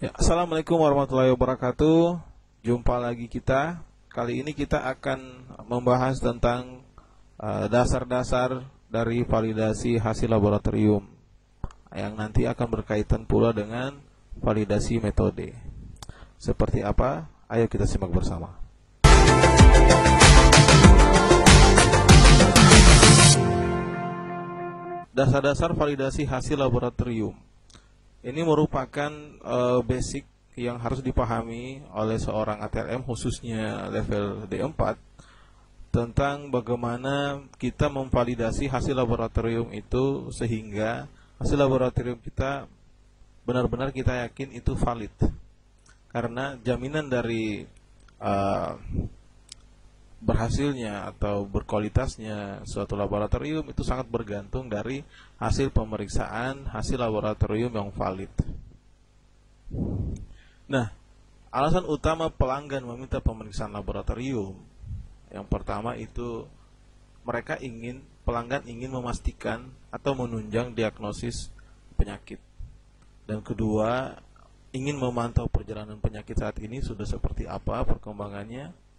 Ya, Assalamualaikum warahmatullahi wabarakatuh. Jumpa lagi kita. Kali ini kita akan membahas tentang dasar-dasar dari validasi hasil laboratorium yang nanti akan berkaitan pula dengan validasi metode. Seperti apa? Ayo kita simak bersama. Dasar-dasar validasi hasil laboratorium. Ini merupakan basic yang harus dipahami oleh seorang ATLM khususnya level D4 tentang bagaimana kita memvalidasi hasil laboratorium itu sehingga hasil laboratorium kita benar-benar kita yakin itu valid. Karena jaminan dari berhasilnya atau berkualitasnya suatu laboratorium itu sangat bergantung dari hasil pemeriksaan hasil laboratorium yang valid. Nah, alasan utama pelanggan meminta pemeriksaan laboratorium, yang pertama itu pelanggan ingin memastikan atau menunjang diagnosis penyakit. Dan kedua, ingin memantau perjalanan penyakit saat ini sudah seperti apa perkembangannya.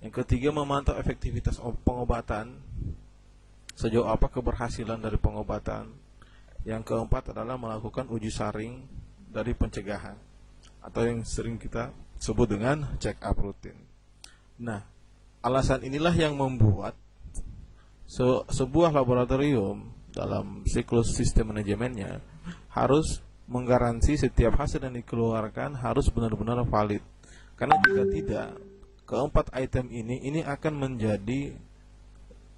Yang ketiga, memantau efektivitas pengobatan, sejauh apa keberhasilan dari pengobatan. Yang keempat adalah melakukan uji saring dari pencegahan, atau yang sering kita sebut dengan check up rutin. Nah, alasan inilah yang membuat sebuah laboratorium dalam siklus sistem manajemennya harus menggaransi setiap hasil yang dikeluarkan harus benar-benar valid. Karena jika tidak, keempat item ini akan menjadi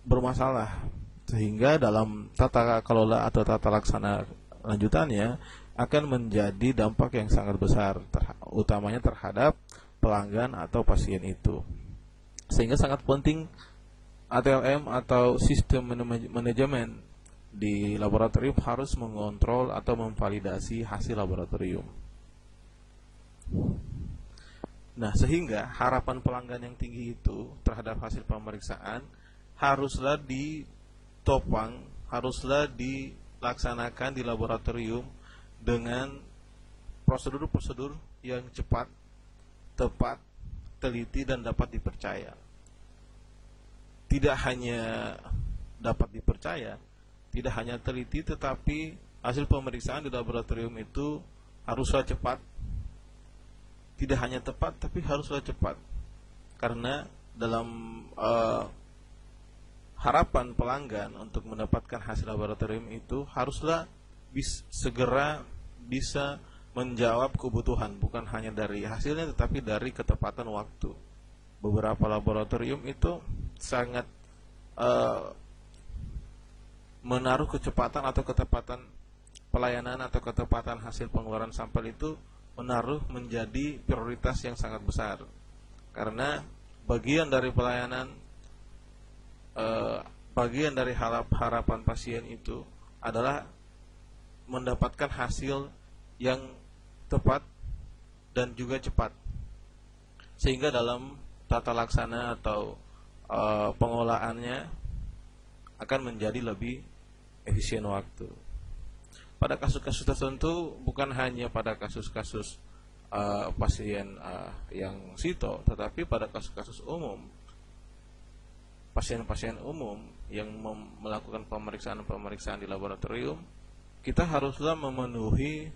bermasalah, sehingga dalam tata kelola atau tata laksana lanjutannya akan menjadi dampak yang sangat besar, utamanya terhadap pelanggan atau pasien itu. Sehingga sangat penting ATLM atau sistem manajemen di laboratorium harus mengontrol atau memvalidasi hasil laboratorium. Nah, sehingga harapan pelanggan yang tinggi itu terhadap hasil pemeriksaan haruslah ditopang, haruslah dilaksanakan di laboratorium dengan prosedur-prosedur yang cepat, tepat, teliti, dan dapat dipercaya. Tidak hanya dapat dipercaya, tidak hanya teliti, tetapi hasil pemeriksaan di laboratorium itu haruslah cepat. Tidak hanya tepat, tapi haruslah cepat. Karena dalam harapan pelanggan untuk mendapatkan hasil laboratorium itu haruslah segera bisa menjawab kebutuhan, bukan hanya dari hasilnya, tetapi dari ketepatan waktu. Beberapa laboratorium itu sangat menaruh kecepatan atau ketepatan pelayanan atau ketepatan hasil pengeluaran sampel itu menaruh menjadi prioritas yang sangat besar, karena bagian dari pelayanan, bagian dari harapan pasien itu adalah mendapatkan hasil yang tepat dan juga cepat, sehingga dalam tata laksana atau pengolahannya akan menjadi lebih efisien waktu. Pada kasus-kasus tertentu, bukan hanya pada kasus-kasus pasien yang sito, tetapi pada kasus-kasus umum, pasien-pasien umum yang melakukan pemeriksaan-pemeriksaan di laboratorium, kita haruslah memenuhi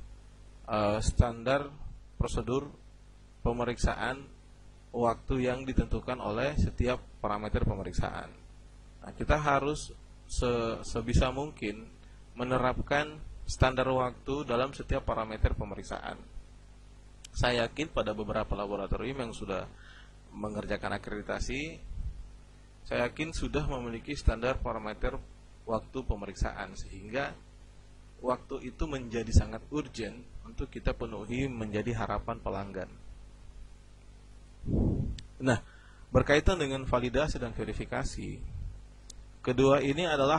standar prosedur pemeriksaan waktu yang ditentukan oleh setiap parameter pemeriksaan. Nah, kita harus sebisa mungkin menerapkan standar waktu dalam setiap parameter pemeriksaan. Saya yakin pada beberapa laboratorium yang sudah mengerjakan akreditasi, saya yakin sudah memiliki standar parameter waktu pemeriksaan, sehingga waktu itu menjadi sangat urgent untuk kita penuhi menjadi harapan pelanggan. Nah, berkaitan dengan validasi dan verifikasi, kedua ini adalah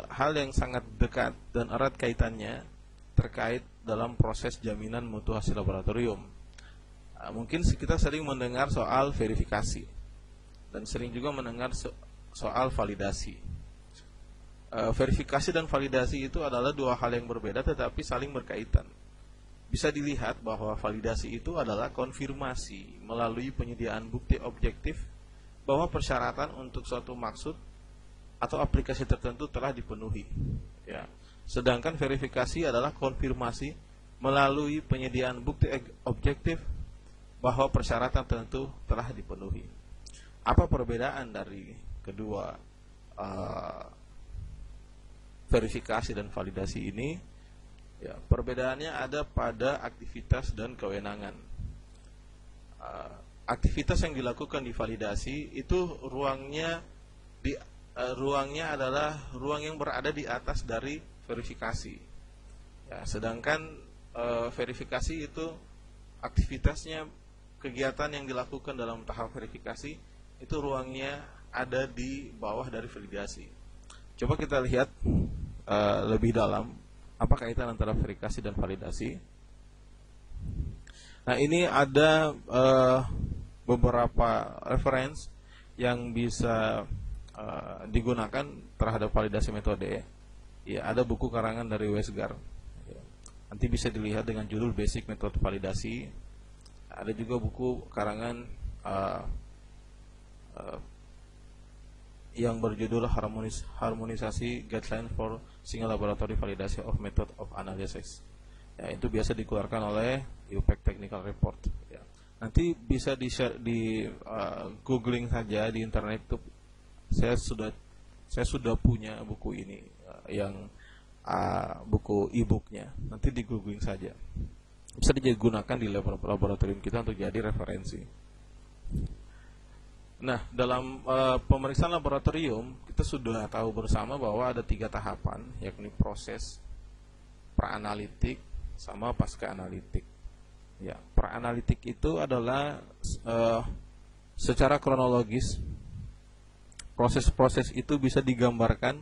hal yang sangat dekat dan erat kaitannya terkait dalam proses jaminan mutu hasil laboratorium. Mungkin kita sering mendengar soal verifikasi dan sering juga mendengar soal validasi. Verifikasi dan validasi itu adalah dua hal yang berbeda tetapi saling berkaitan. bisa dilihat bahwa validasi itu adalah konfirmasi melalui penyediaan bukti objektif bahwa persyaratan untuk suatu maksud atau aplikasi tertentu telah dipenuhi. Ya. Sedangkan verifikasi adalah konfirmasi melalui penyediaan bukti objektif bahwa persyaratan tertentu telah dipenuhi. Apa perbedaan dari kedua verifikasi dan validasi ini? Ya, perbedaannya ada pada aktivitas dan kewenangan. Aktivitas yang dilakukan di validasi itu ruangnya adalah ruang yang berada di atas dari verifikasi. Ya, sedangkan verifikasi itu aktivitasnya, kegiatan yang dilakukan dalam tahap verifikasi itu ruangnya ada di bawah dari validasi. Coba kita lihat lebih dalam apa kaitan antara verifikasi dan validasi. Nah, ini ada beberapa reference yang bisa digunakan terhadap validasi metode. Ya, ada buku karangan dari Westgar. Ya, nanti bisa dilihat dengan judul Basic Method Validasi. Ada juga buku karangan yang berjudul Harmonisasi Guideline for Single Laboratory Validation of Method of Analysis. Ya, itu biasa dikeluarkan oleh UPEC Technical Report. Ya. Nanti bisa di googling saja di internet itu. Saya sudah punya buku ini yang buku e-booknya. Nanti di googling saja. Bisa digunakan di laboratorium kita untuk jadi referensi. Nah, dalam pemeriksaan laboratorium kita sudah tahu bersama bahwa ada 3 tahapan, yakni proses, pra-analitik, sama pasca-analitik. Ya, pra-analitik itu adalah secara kronologis proses-proses itu bisa digambarkan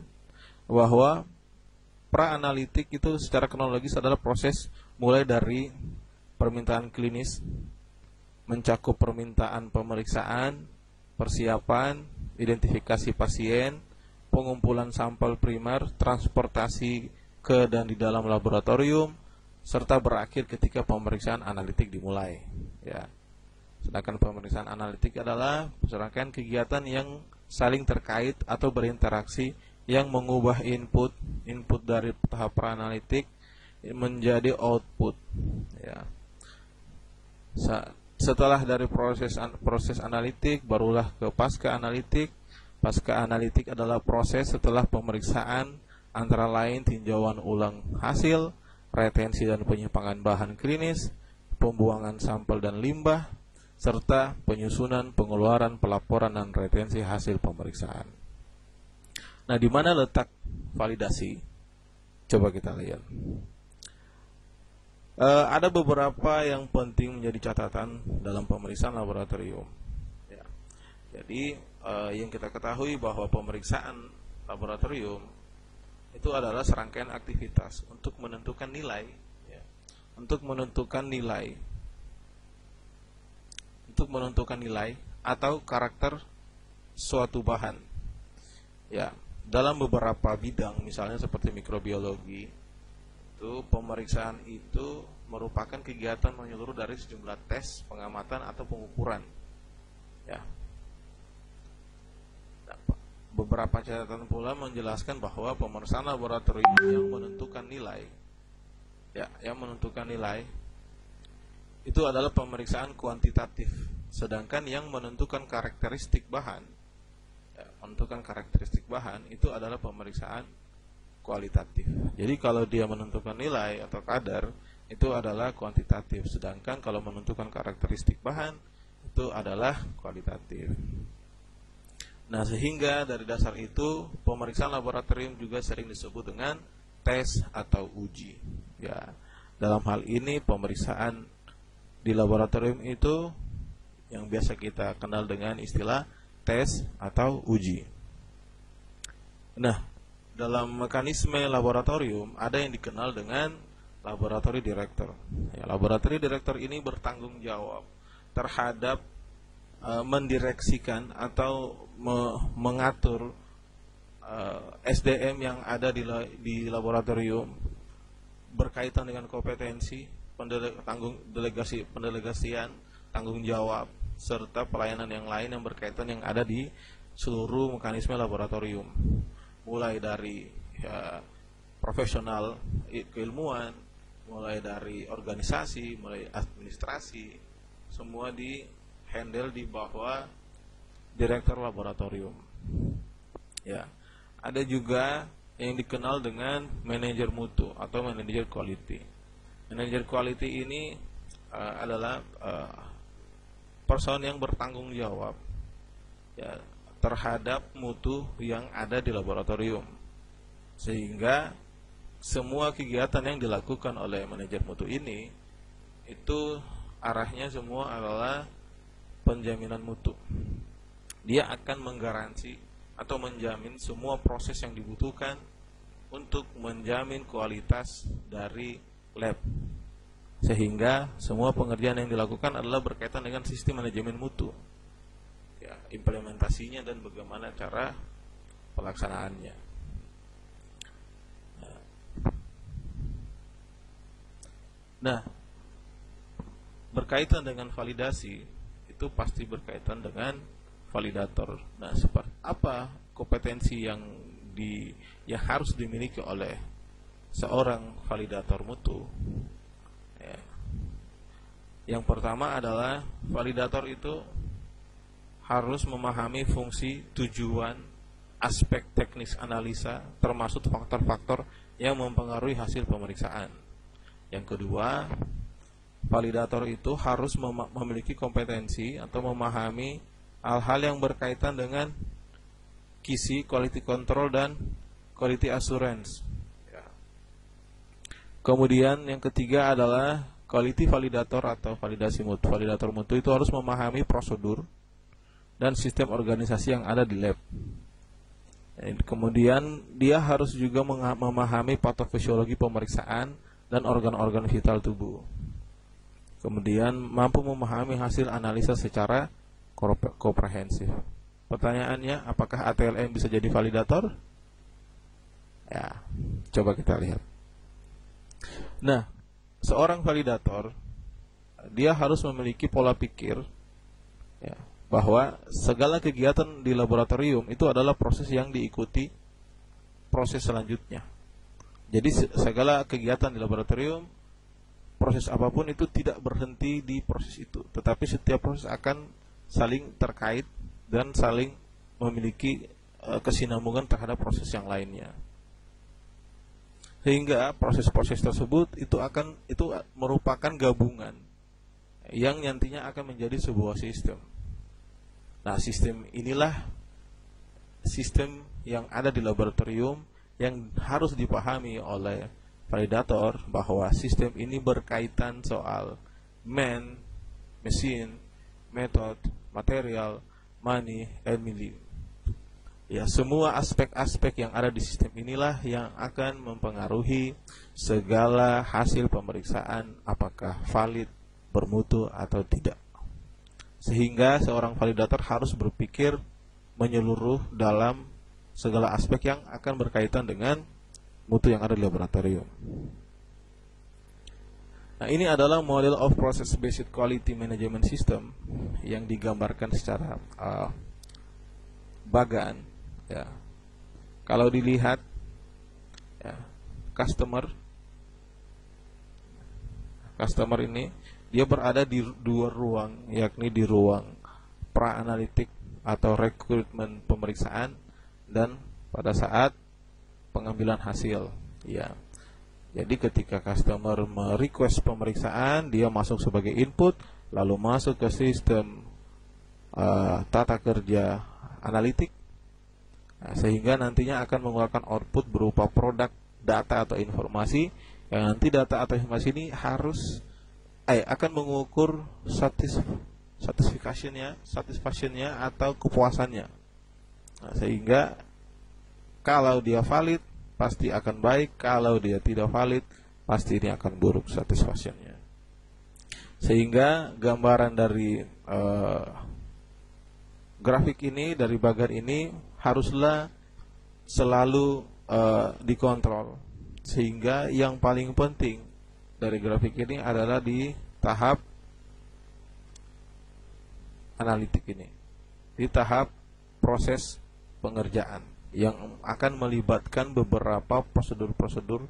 bahwa pra-analitik itu secara kronologis adalah proses mulai dari permintaan klinis, mencakup permintaan pemeriksaan, persiapan, identifikasi pasien, pengumpulan sampel primer, transportasi ke dan di dalam laboratorium, serta berakhir ketika pemeriksaan analitik dimulai. Ya. Sedangkan pemeriksaan analitik adalah serangkaian kegiatan yang saling terkait atau berinteraksi yang mengubah input dari tahap pra-analitik menjadi output. Ya. Setelah dari proses analitik, barulah ke pasca analitik. Pasca analitik adalah proses setelah pemeriksaan, antara lain tinjauan ulang hasil, retensi dan penyimpangan bahan klinis, pembuangan sampel dan limbah, serta penyusunan, pengeluaran, pelaporan dan retensi hasil pemeriksaan. Nah, di mana letak validasi? Coba kita lihat. Ada beberapa yang penting menjadi catatan dalam pemeriksaan laboratorium. Ya. Jadi yang kita ketahui bahwa pemeriksaan laboratorium itu adalah serangkaian aktivitas untuk menentukan nilai, ya. Untuk menentukan nilai atau karakter suatu bahan. Ya, dalam beberapa bidang, misalnya seperti mikrobiologi, itu pemeriksaan itu merupakan kegiatan menyeluruh dari sejumlah tes, pengamatan atau pengukuran. Ya. Nah, beberapa catatan pula menjelaskan bahwa pemeriksaan laboratorium yang menentukan nilai, itu adalah pemeriksaan kuantitatif, sedangkan yang menentukan karakteristik bahan, itu adalah pemeriksaan kualitatif. Jadi kalau dia menentukan nilai atau kadar itu adalah kuantitatif, sedangkan kalau menentukan karakteristik bahan itu adalah kualitatif. Nah, sehingga dari dasar itu pemeriksaan laboratorium juga sering disebut dengan tes atau uji. Ya, dalam hal ini pemeriksaan di laboratorium itu yang biasa kita kenal dengan istilah tes atau uji. Nah, dalam mekanisme laboratorium ada yang dikenal dengan laboratory director. Ya, laboratory director ini bertanggung jawab terhadap mendireksikan atau mengatur SDM yang ada di laboratorium berkaitan dengan kompetensi, pendelegasian tanggung jawab serta pelayanan yang lain yang berkaitan yang ada di seluruh mekanisme laboratorium, mulai dari profesional keilmuan, mulai dari organisasi, mulai administrasi, semua di handle di bawah direktur laboratorium. Ya, ada juga yang dikenal dengan manajer mutu atau manajer quality. Manajer quality ini adalah person yang bertanggung jawab ya terhadap mutu yang ada di laboratorium, sehingga semua kegiatan yang dilakukan oleh manajer mutu ini itu arahnya semua adalah penjaminan mutu. Dia akan menggaransi atau menjamin semua proses yang dibutuhkan untuk menjamin kualitas dari lab, sehingga semua pengerjaan yang dilakukan adalah berkaitan dengan sistem manajemen mutu ya, implementasinya dan bagaimana cara pelaksanaannya. Nah, berkaitan dengan validasi itu pasti berkaitan dengan validator. Nah, seperti apa kompetensi yang harus dimiliki oleh seorang validator mutu? Ya. Yang pertama adalah validator itu harus memahami fungsi, tujuan, aspek teknis analisa, termasuk faktor-faktor yang mempengaruhi hasil pemeriksaan. Yang kedua, validator itu harus memiliki kompetensi atau memahami hal-hal yang berkaitan dengan QC, quality control, dan quality assurance. Kemudian yang ketiga adalah quality validator atau validasi mutu. Validator mutu itu harus memahami prosedur dan sistem organisasi yang ada di lab. Kemudian dia harus juga memahami patofisiologi pemeriksaan dan organ-organ vital tubuh. Kemudian mampu memahami hasil analisa secara komprehensif. Pertanyaannya, apakah ATLM bisa jadi validator? Ya, coba kita lihat. Nah, seorang validator dia harus memiliki pola pikir ya, bahwa segala kegiatan di laboratorium itu adalah proses yang diikuti proses selanjutnya. Jadi segala kegiatan di laboratorium, proses apapun itu tidak berhenti di proses itu, tetapi setiap proses akan saling terkait dan saling memiliki kesinambungan terhadap proses yang lainnya. Sehingga proses-proses tersebut itu merupakan gabungan yang nantinya akan menjadi sebuah sistem. Nah, sistem inilah sistem yang ada di laboratorium yang harus dipahami oleh validator, bahwa sistem ini berkaitan soal man, mesin, method, material, money, and million. Ya, semua aspek-aspek yang ada di sistem inilah yang akan mempengaruhi segala hasil pemeriksaan apakah valid, bermutu atau tidak. Sehingga seorang validator harus berpikir menyeluruh dalam segala aspek yang akan berkaitan dengan mutu yang ada di laboratorium. Nah, ini adalah model of process based quality management system yang digambarkan secara bagan. Ya, kalau dilihat ya, customer ini dia berada di dua ruang, yakni di ruang pra-analitik atau rekrutmen pemeriksaan dan pada saat pengambilan hasil. Ya, jadi ketika customer merequest pemeriksaan, dia masuk sebagai input, lalu masuk ke sistem tata kerja analitik. Nah, sehingga nantinya akan mengeluarkan output berupa produk, data atau informasi yang nanti data atau informasi ini harus akan mengukur satisfactionnya atau kepuasannya. Nah, sehingga kalau dia valid pasti akan baik, kalau dia tidak valid pasti ini akan buruk satisfactionnya. Sehingga gambaran dari grafik ini, dari bagan ini haruslah selalu dikontrol, sehingga yang paling penting dari grafik ini adalah di tahap analitik ini, di tahap proses pengerjaan yang akan melibatkan beberapa prosedur-prosedur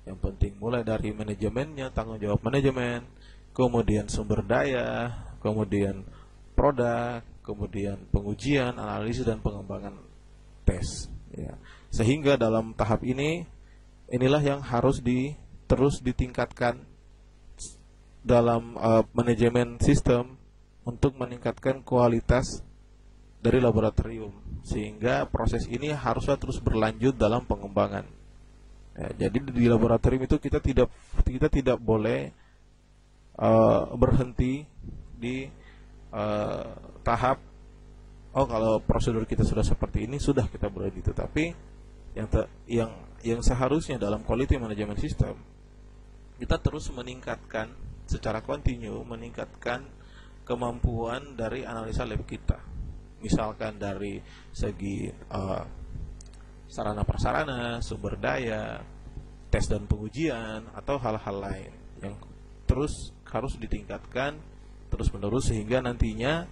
yang penting, mulai dari manajemennya, tanggung jawab manajemen, kemudian sumber daya, kemudian produk, kemudian pengujian, analisis, dan pengembangan tes, ya. Sehingga dalam tahap ini, inilah yang harus terus ditingkatkan dalam manajemen sistem untuk meningkatkan kualitas dari laboratorium, sehingga proses ini harusnya terus berlanjut dalam pengembangan. Ya, jadi di laboratorium itu kita tidak boleh berhenti di tahap kalau prosedur kita sudah seperti ini, sudah kita berhenti. Tetapi yang seharusnya dalam quality management system, kita terus meningkatkan secara kontinu, meningkatkan kemampuan dari analisa lab kita, misalkan dari segi sarana prasarana, sumber daya, tes dan pengujian, atau hal-hal lain yang terus harus ditingkatkan terus menerus, sehingga nantinya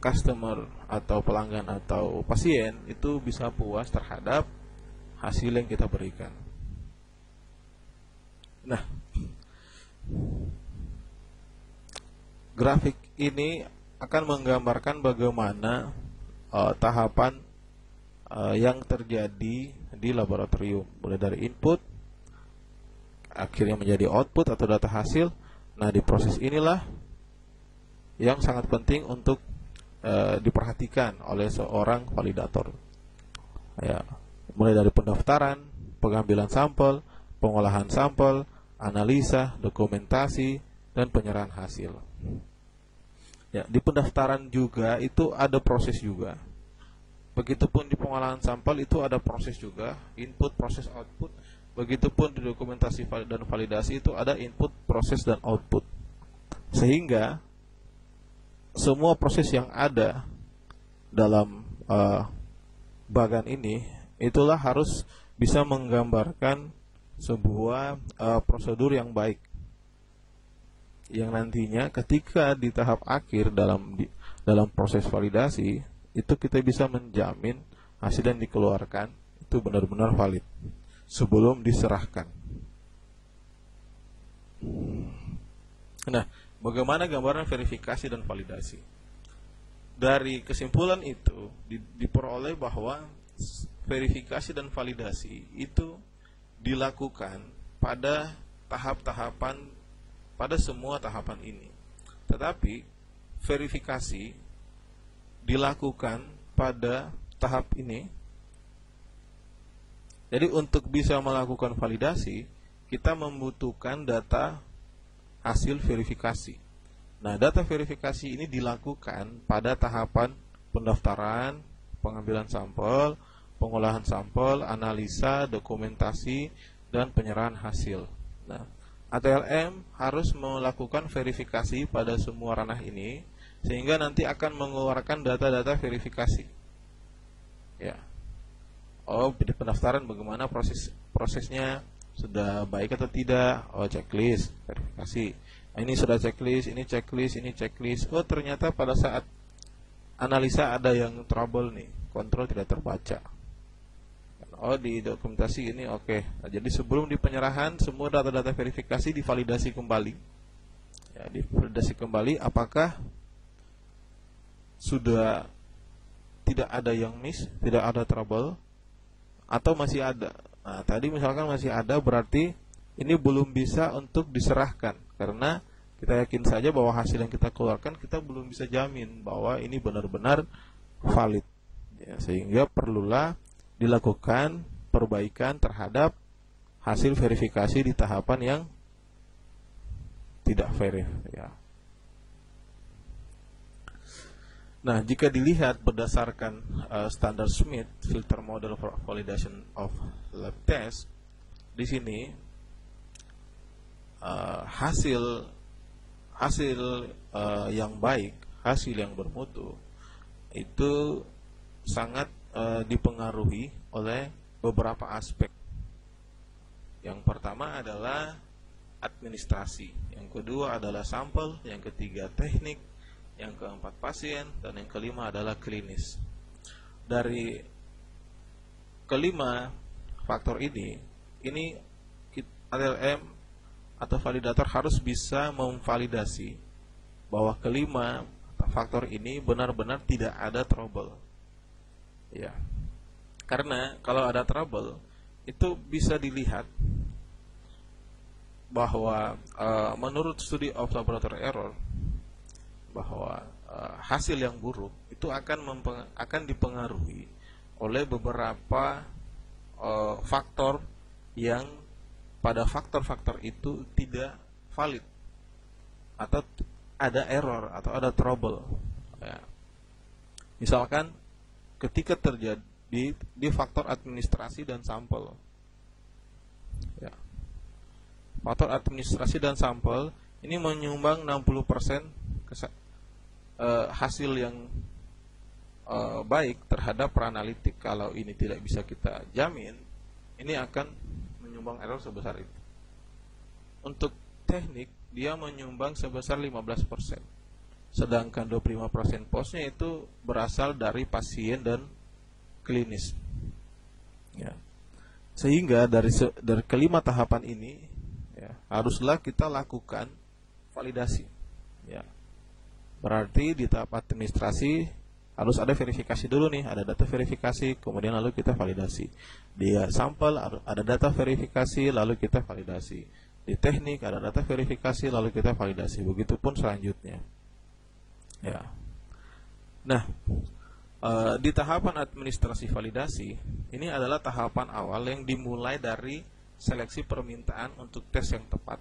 customer atau pelanggan atau pasien itu bisa puas terhadap hasil yang kita berikan. Nah, grafik ini akan menggambarkan bagaimana tahapan yang terjadi di laboratorium, mulai dari input akhirnya menjadi output atau data hasil. Nah, di proses inilah yang sangat penting untuk diperhatikan oleh seorang validator, ya, mulai dari pendaftaran, pengambilan sampel, pengolahan sampel, analisa, dokumentasi, dan penyerahan hasil. Ya, di pendaftaran juga itu ada proses juga. Begitupun di pengolahan sampel itu ada proses juga, input, proses, output. Begitupun di dokumentasi dan validasi itu ada input, proses, dan output. Sehingga semua proses yang ada dalam bagan ini itulah harus bisa menggambarkan sebuah prosedur yang baik, yang nantinya ketika di tahap akhir dalam proses validasi itu kita bisa menjamin hasil yang dikeluarkan itu benar-benar valid sebelum diserahkan. Nah, bagaimana gambaran verifikasi dan validasi? Dari kesimpulan itu diperoleh bahwa verifikasi dan validasi itu dilakukan pada pada semua tahapan ini. Tetapi verifikasi dilakukan pada tahap ini. Jadi untuk bisa melakukan validasi, kita membutuhkan data hasil verifikasi. Nah, data verifikasi ini dilakukan pada tahapan pendaftaran, pengambilan sampel, pengolahan sampel, analisa, dokumentasi, dan penyerahan hasil. Nah, ATLM harus melakukan verifikasi pada semua ranah ini, sehingga nanti akan mengeluarkan data-data verifikasi. Ya. Oh, di pendaftaran bagaimana prosesnya, sudah baik atau tidak? Oh, checklist, verifikasi. Nah, ini sudah checklist, ini checklist, ini checklist. Oh, ternyata pada saat analisa ada yang trouble nih, kontrol tidak terbaca. Oh, di dokumentasi ini oke. Nah, jadi sebelum di penyerahan semua data-data verifikasi divalidasi kembali. Ya, divalidasi kembali apakah sudah tidak ada yang miss, tidak ada trouble, atau masih ada. Nah, tadi misalkan masih ada, berarti ini belum bisa untuk diserahkan, karena kita yakin saja bahwa hasil yang kita keluarkan kita belum bisa jamin bahwa ini benar-benar valid, ya, sehingga perlulah dilakukan perbaikan terhadap hasil verifikasi di tahapan yang tidak verif, ya. Nah, jika dilihat berdasarkan standar Smith filter model for validation of lab test, di sini hasil yang baik, hasil yang bermutu itu sangat dipengaruhi oleh beberapa aspek. Yang pertama adalah administrasi, yang kedua adalah sampel, yang ketiga teknik, yang keempat pasien, dan yang kelima adalah klinis. Dari kelima faktor ini LLM atau validator harus bisa memvalidasi bahwa kelima faktor ini benar-benar tidak ada trouble. Ya. Karena kalau ada trouble itu bisa dilihat bahwa menurut studi of laboratory error bahwa hasil yang buruk itu akan dipengaruhi oleh beberapa faktor yang pada faktor-faktor itu tidak valid atau ada error atau ada trouble. Ya. Misalkan ketika terjadi di faktor administrasi dan sampel, ya. Faktor administrasi dan sampel ini menyumbang 60% hasil yang baik terhadap peranalitik. Kalau ini tidak bisa kita jamin, ini akan menyumbang error sebesar itu. Untuk teknik dia menyumbang sebesar 15%. Sedangkan 25% posnya itu berasal dari pasien dan klinis. Ya. Sehingga dari kelima tahapan ini ya, haruslah kita lakukan validasi. Ya. Berarti di tahap administrasi harus ada verifikasi dulu nih, ada data verifikasi, kemudian lalu kita validasi. Di sampel ada data verifikasi, lalu kita validasi. Di teknik ada data verifikasi, lalu kita validasi. Begitupun selanjutnya. Ya. Nah, di tahapan administrasi validasi ini adalah tahapan awal yang dimulai dari seleksi permintaan untuk tes yang tepat,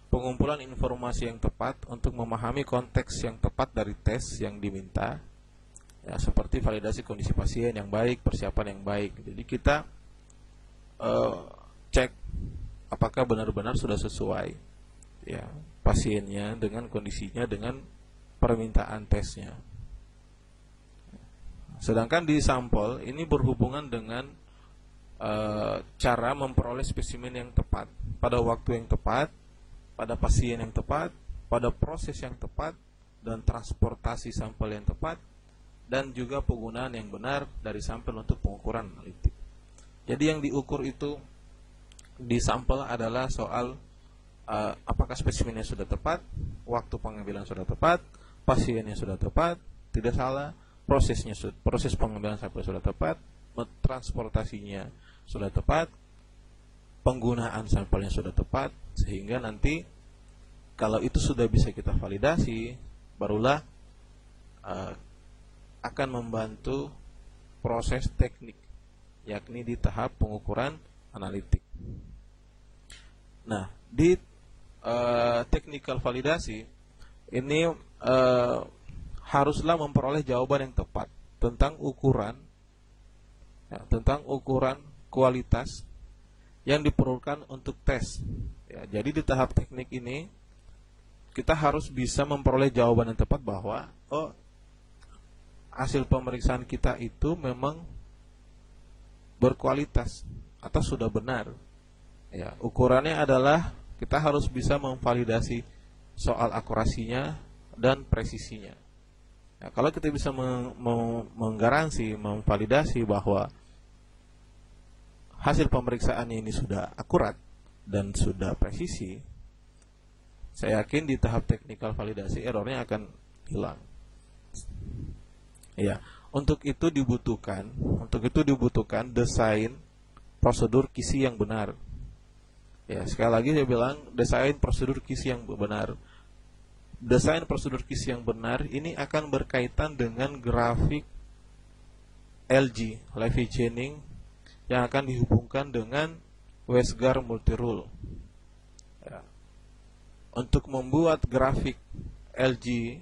pengumpulan informasi yang tepat untuk memahami konteks yang tepat dari tes yang diminta. Ya, seperti validasi kondisi pasien yang baik, persiapan yang baik. Jadi kita cek apakah benar-benar sudah sesuai ya pasiennya dengan kondisinya dengan permintaan tesnya. Sedangkan di sampel ini berhubungan dengan cara memperoleh spesimen yang tepat pada waktu yang tepat, pada pasien yang tepat, pada proses yang tepat, dan transportasi sampel yang tepat, dan juga penggunaan yang benar dari sampel untuk pengukuran analitik. Jadi yang diukur itu di sampel adalah soal apakah spesimennya sudah tepat, waktu pengambilan sudah tepat, pasiennya sudah tepat, tidak salah, proses pengambilan sampel sudah tepat, transportasinya sudah tepat, penggunaan sampelnya sudah tepat, sehingga nanti kalau itu sudah bisa kita validasi, barulah akan membantu proses teknik, yakni di tahap pengukuran analitik. Nah, di technical validasi ini haruslah memperoleh jawaban yang tepat tentang ukuran kualitas yang diperlukan untuk tes. Ya, jadi di tahap teknik ini kita harus bisa memperoleh jawaban yang tepat bahwa hasil pemeriksaan kita itu memang berkualitas atau sudah benar. Ya, ukurannya adalah kita harus bisa memvalidasi soal akurasinya dan presisinya. Ya, kalau kita bisa menggaransi, memvalidasi bahwa hasil pemeriksaannya ini sudah akurat dan sudah presisi, saya yakin di tahap technical validasi errornya akan hilang. Ya, untuk itu dibutuhkan desain prosedur QC yang benar. Ya, sekali lagi saya bilang desain prosedur QC yang benar. Desain prosedur QC yang benar ini akan berkaitan dengan grafik LG, Levy Jennings, yang akan dihubungkan dengan Westgar multirule. Ya. Untuk membuat grafik LG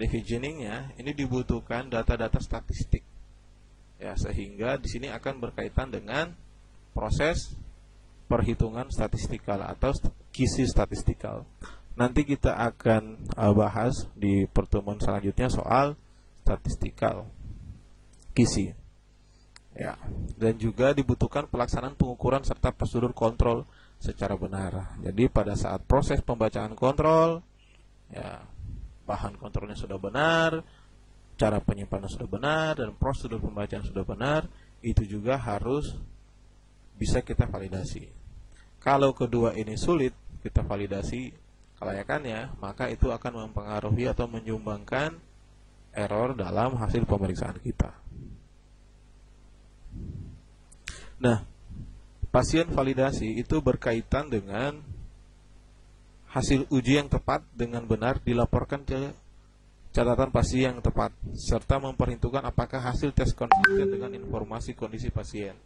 Levy Jennings-nya ini dibutuhkan data-data statistik. Ya, sehingga di sini akan berkaitan dengan proses perhitungan statistikal atau QC statistikal. Nanti kita akan bahas di pertemuan selanjutnya soal statistikal QC. Ya, dan juga dibutuhkan pelaksanaan pengukuran serta prosedur kontrol secara benar. Jadi pada saat proses pembacaan kontrol, ya, bahan kontrolnya sudah benar, cara penyimpanan sudah benar, dan prosedur pembacaan sudah benar, itu juga harus bisa kita validasi. Kalau kedua ini sulit kita validasi kelayakannya, maka itu akan mempengaruhi atau menyumbangkan error dalam hasil pemeriksaan kita. Nah, pasien validasi itu berkaitan dengan hasil uji yang tepat dengan benar dilaporkan ke catatan pasien yang tepat, serta memperhitungkan apakah hasil tes konsisten dengan informasi kondisi pasien.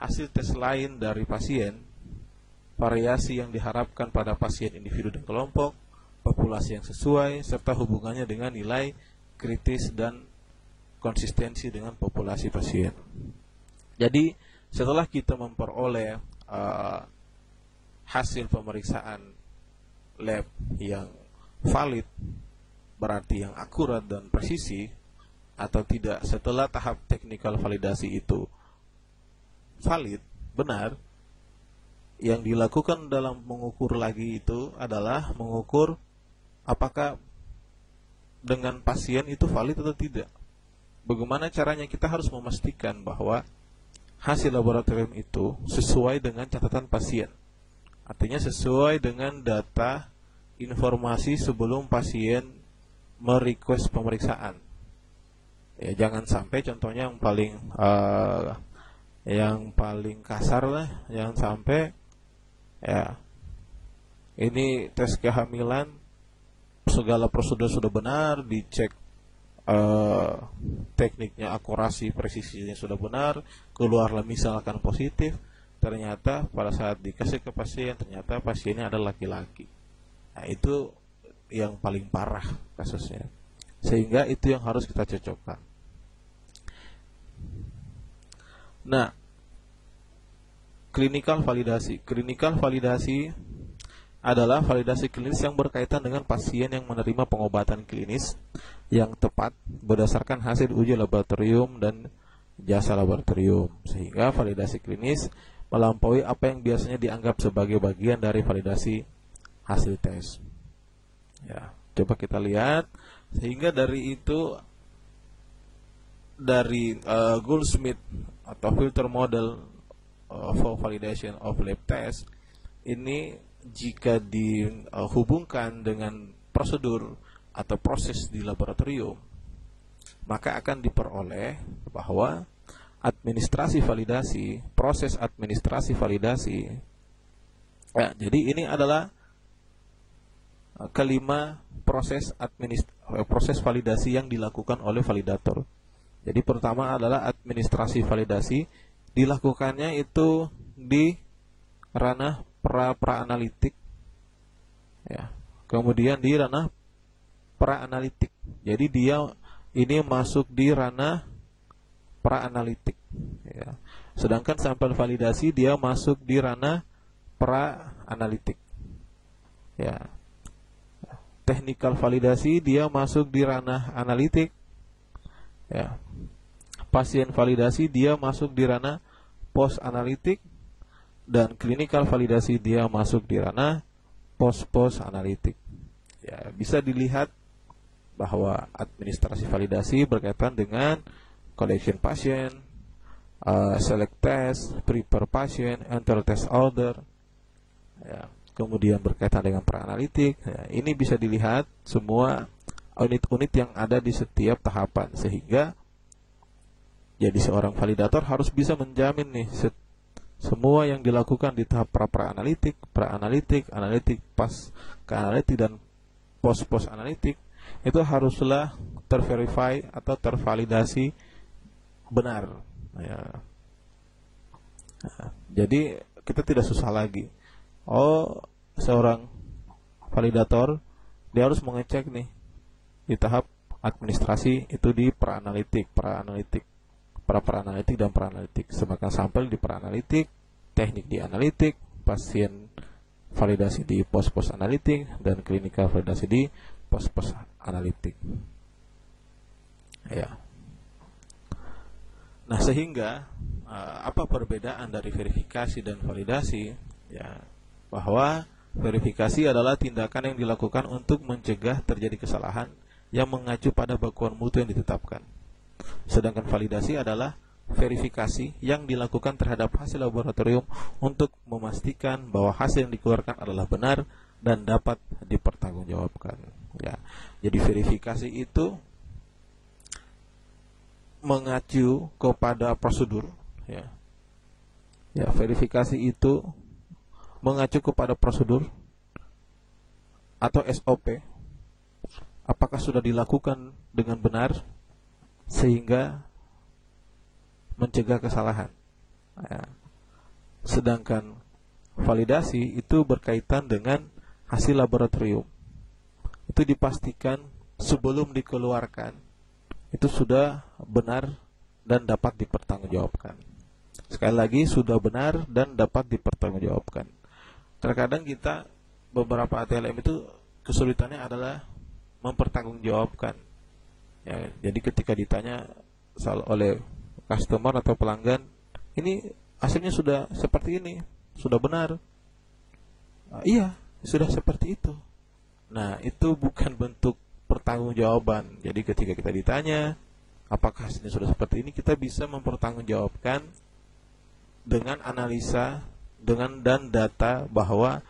Hasil tes lain dari pasien, variasi yang diharapkan pada pasien individu dan kelompok, populasi yang sesuai, serta hubungannya dengan nilai kritis dan konsistensi dengan populasi pasien. Jadi setelah kita memperoleh hasil pemeriksaan lab yang valid, berarti yang akurat dan presisi, atau tidak, setelah tahap technical validasi itu valid, benar, yang dilakukan dalam mengukur lagi itu adalah mengukur apakah dengan pasien itu valid atau tidak. Bagaimana caranya? Kita harus memastikan bahwa hasil laboratorium itu sesuai dengan catatan pasien. Artinya sesuai dengan data informasi sebelum pasien merequest pemeriksaan. Ya, jangan sampai contohnya yang paling kasar lah, jangan sampai ya ini tes kehamilan segala prosedur sudah benar, dicek tekniknya, akurasi, presisinya sudah benar, keluarlah misalkan positif, ternyata pada saat dikasih ke pasien ternyata pasiennya adalah laki-laki. Nah, itu yang paling parah kasusnya, sehingga itu yang harus kita cocokkan. Nah, clinical validasi adalah validasi klinis yang berkaitan dengan pasien yang menerima pengobatan klinis yang tepat berdasarkan hasil uji laboratorium dan jasa laboratorium, sehingga validasi klinis melampaui apa yang biasanya dianggap sebagai bagian dari validasi hasil tes. Ya, coba kita lihat, sehingga dari itu, dari Goldsmith atau filter model for validation of lab test ini, jika dihubungkan dengan prosedur atau proses di laboratorium, maka akan diperoleh bahwa administrasi validasi, proses administrasi validasi, ya, jadi ini adalah kelima proses validasi yang dilakukan oleh validator. Jadi pertama adalah administrasi validasi, dilakukannya itu di ranah pra-analitik, ya. Kemudian di ranah pra-analitik. Jadi dia ini masuk di ranah pra-analitik, ya. Sedangkan sampel validasi dia masuk di ranah pra-analitik, ya. Technical validasi dia masuk di ranah analitik, ya. Pasien validasi dia masuk di ranah post analitik, dan clinical validasi dia masuk di ranah post analitik. Ya, bisa dilihat bahwa administrasi validasi berkaitan dengan collection pasien, select test, prepare pasien, enter test order, ya. Kemudian berkaitan dengan pra-analitik, ya, ini bisa dilihat semua unit-unit yang ada di setiap tahapan, sehingga jadi seorang validator harus bisa menjamin nih semua yang dilakukan di tahap pra-analitik, analitik, pas ke analitik, dan post analitik itu haruslah terverify atau tervalidasi benar, ya. Nah, jadi kita tidak susah lagi. Oh, seorang validator dia harus mengecek nih di tahap administrasi itu di pra-analitik, pra-analitik dan pra-analitik, sebagian sampel di pra-analitik, teknik di analitik, pasien validasi di post analitik, dan klinikal validasi di post analitik, ya. Nah, sehingga apa perbedaan dari verifikasi dan validasi? Ya, bahwa verifikasi adalah tindakan yang dilakukan untuk mencegah terjadi kesalahan yang mengacu pada bakuan mutu yang ditetapkan. Sedangkan validasi adalah verifikasi yang dilakukan terhadap hasil laboratorium untuk memastikan bahwa hasil yang dikeluarkan adalah benar dan dapat dipertanggungjawabkan. Ya, jadi verifikasi itu mengacu kepada prosedur. Ya, verifikasi itu mengacu kepada prosedur atau SOP. Apakah sudah dilakukan dengan benar sehingga mencegah kesalahan. Ya. Sedangkan validasi itu berkaitan dengan hasil laboratorium. Itu dipastikan sebelum dikeluarkan itu sudah benar dan dapat dipertanggungjawabkan. Sekali lagi, sudah benar dan dapat dipertanggungjawabkan. Terkadang kita, beberapa ATLM itu kesulitannya adalah mempertanggungjawabkan. Ya, jadi ketika ditanya oleh customer atau pelanggan, ini hasilnya sudah seperti ini, sudah benar. Iya, sudah seperti itu. Nah, itu bukan bentuk pertanggungjawaban. Jadi ketika kita ditanya apakah hasilnya sudah seperti ini, kita bisa mempertanggungjawabkan dengan analisa dan data bahwa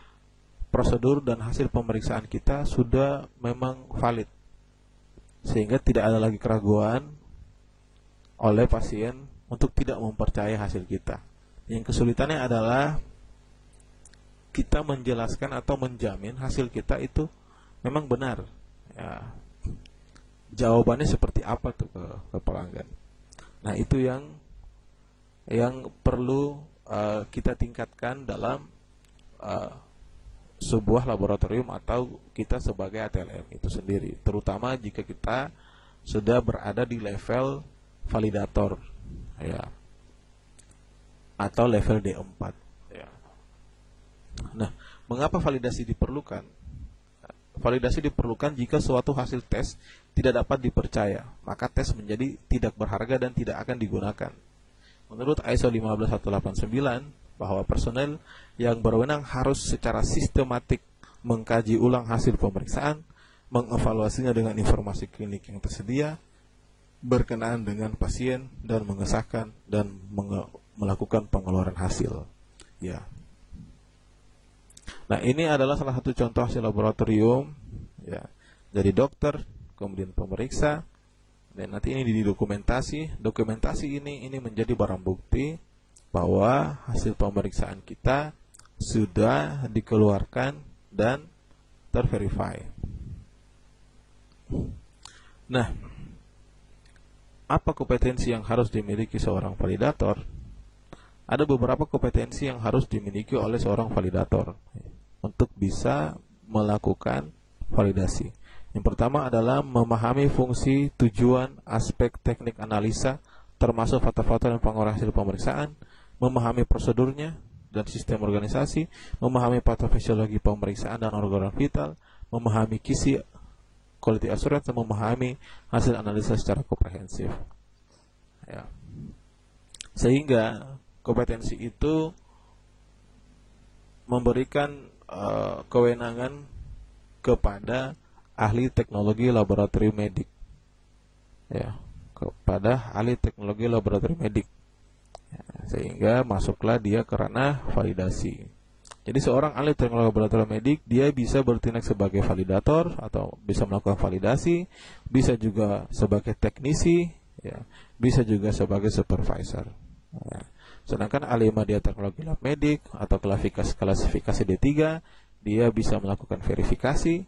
prosedur dan hasil pemeriksaan kita sudah memang valid, sehingga tidak ada lagi keraguan oleh pasien untuk tidak mempercayai hasil kita. Yang kesulitannya adalah kita menjelaskan atau menjamin hasil kita itu memang benar. Ya, jawabannya seperti apa tuh ke pelanggan. Nah, itu yang perlu kita tingkatkan dalam sebuah laboratorium atau kita sebagai ATLM itu sendiri, terutama jika kita sudah berada di level validator, ya, atau level D4, ya. Nah, mengapa validasi diperlukan? Validasi diperlukan jika suatu hasil tes tidak dapat dipercaya, maka tes menjadi tidak berharga dan tidak akan digunakan. Menurut ISO 15189, bahwa personel yang berwenang harus secara sistematik mengkaji ulang hasil pemeriksaan, mengevaluasinya dengan informasi klinik yang tersedia, berkenaan dengan pasien, dan mengesahkan dan melakukan pengeluaran hasil. Ya. Nah, ini adalah salah satu contoh hasil laboratorium, ya, dari dokter, kemudian pemeriksa, dan nanti ini didokumentasi. Dokumentasi ini menjadi barang bukti bahwa hasil pemeriksaan kita sudah dikeluarkan dan terverify. Nah, apa kompetensi yang harus dimiliki seorang validator? Ada beberapa kompetensi yang harus dimiliki oleh seorang validator untuk bisa melakukan validasi. Yang pertama adalah memahami fungsi, tujuan, aspek teknik analisa, termasuk faktor-faktor dan pengaruh hasil pemeriksaan, memahami prosedurnya dan sistem organisasi, memahami patofisiologi pemeriksaan dan organ vital, memahami KISI, quality assurance, dan memahami hasil analisa secara komprehensif. Ya. Sehingga kompetensi itu memberikan kewenangan kepada ahli teknologi laboratorium medik, ya, kepada ahli teknologi laboratorium medik, ya, sehingga masuklah dia ke ranah validasi. Jadi seorang ahli teknologi laboratorium medik, dia bisa bertindak sebagai validator atau bisa melakukan validasi, bisa juga sebagai teknisi, ya, bisa juga sebagai supervisor. Ya. Sedangkan ahli media teknologi lab medik atau klasifikasi D3, dia bisa melakukan verifikasi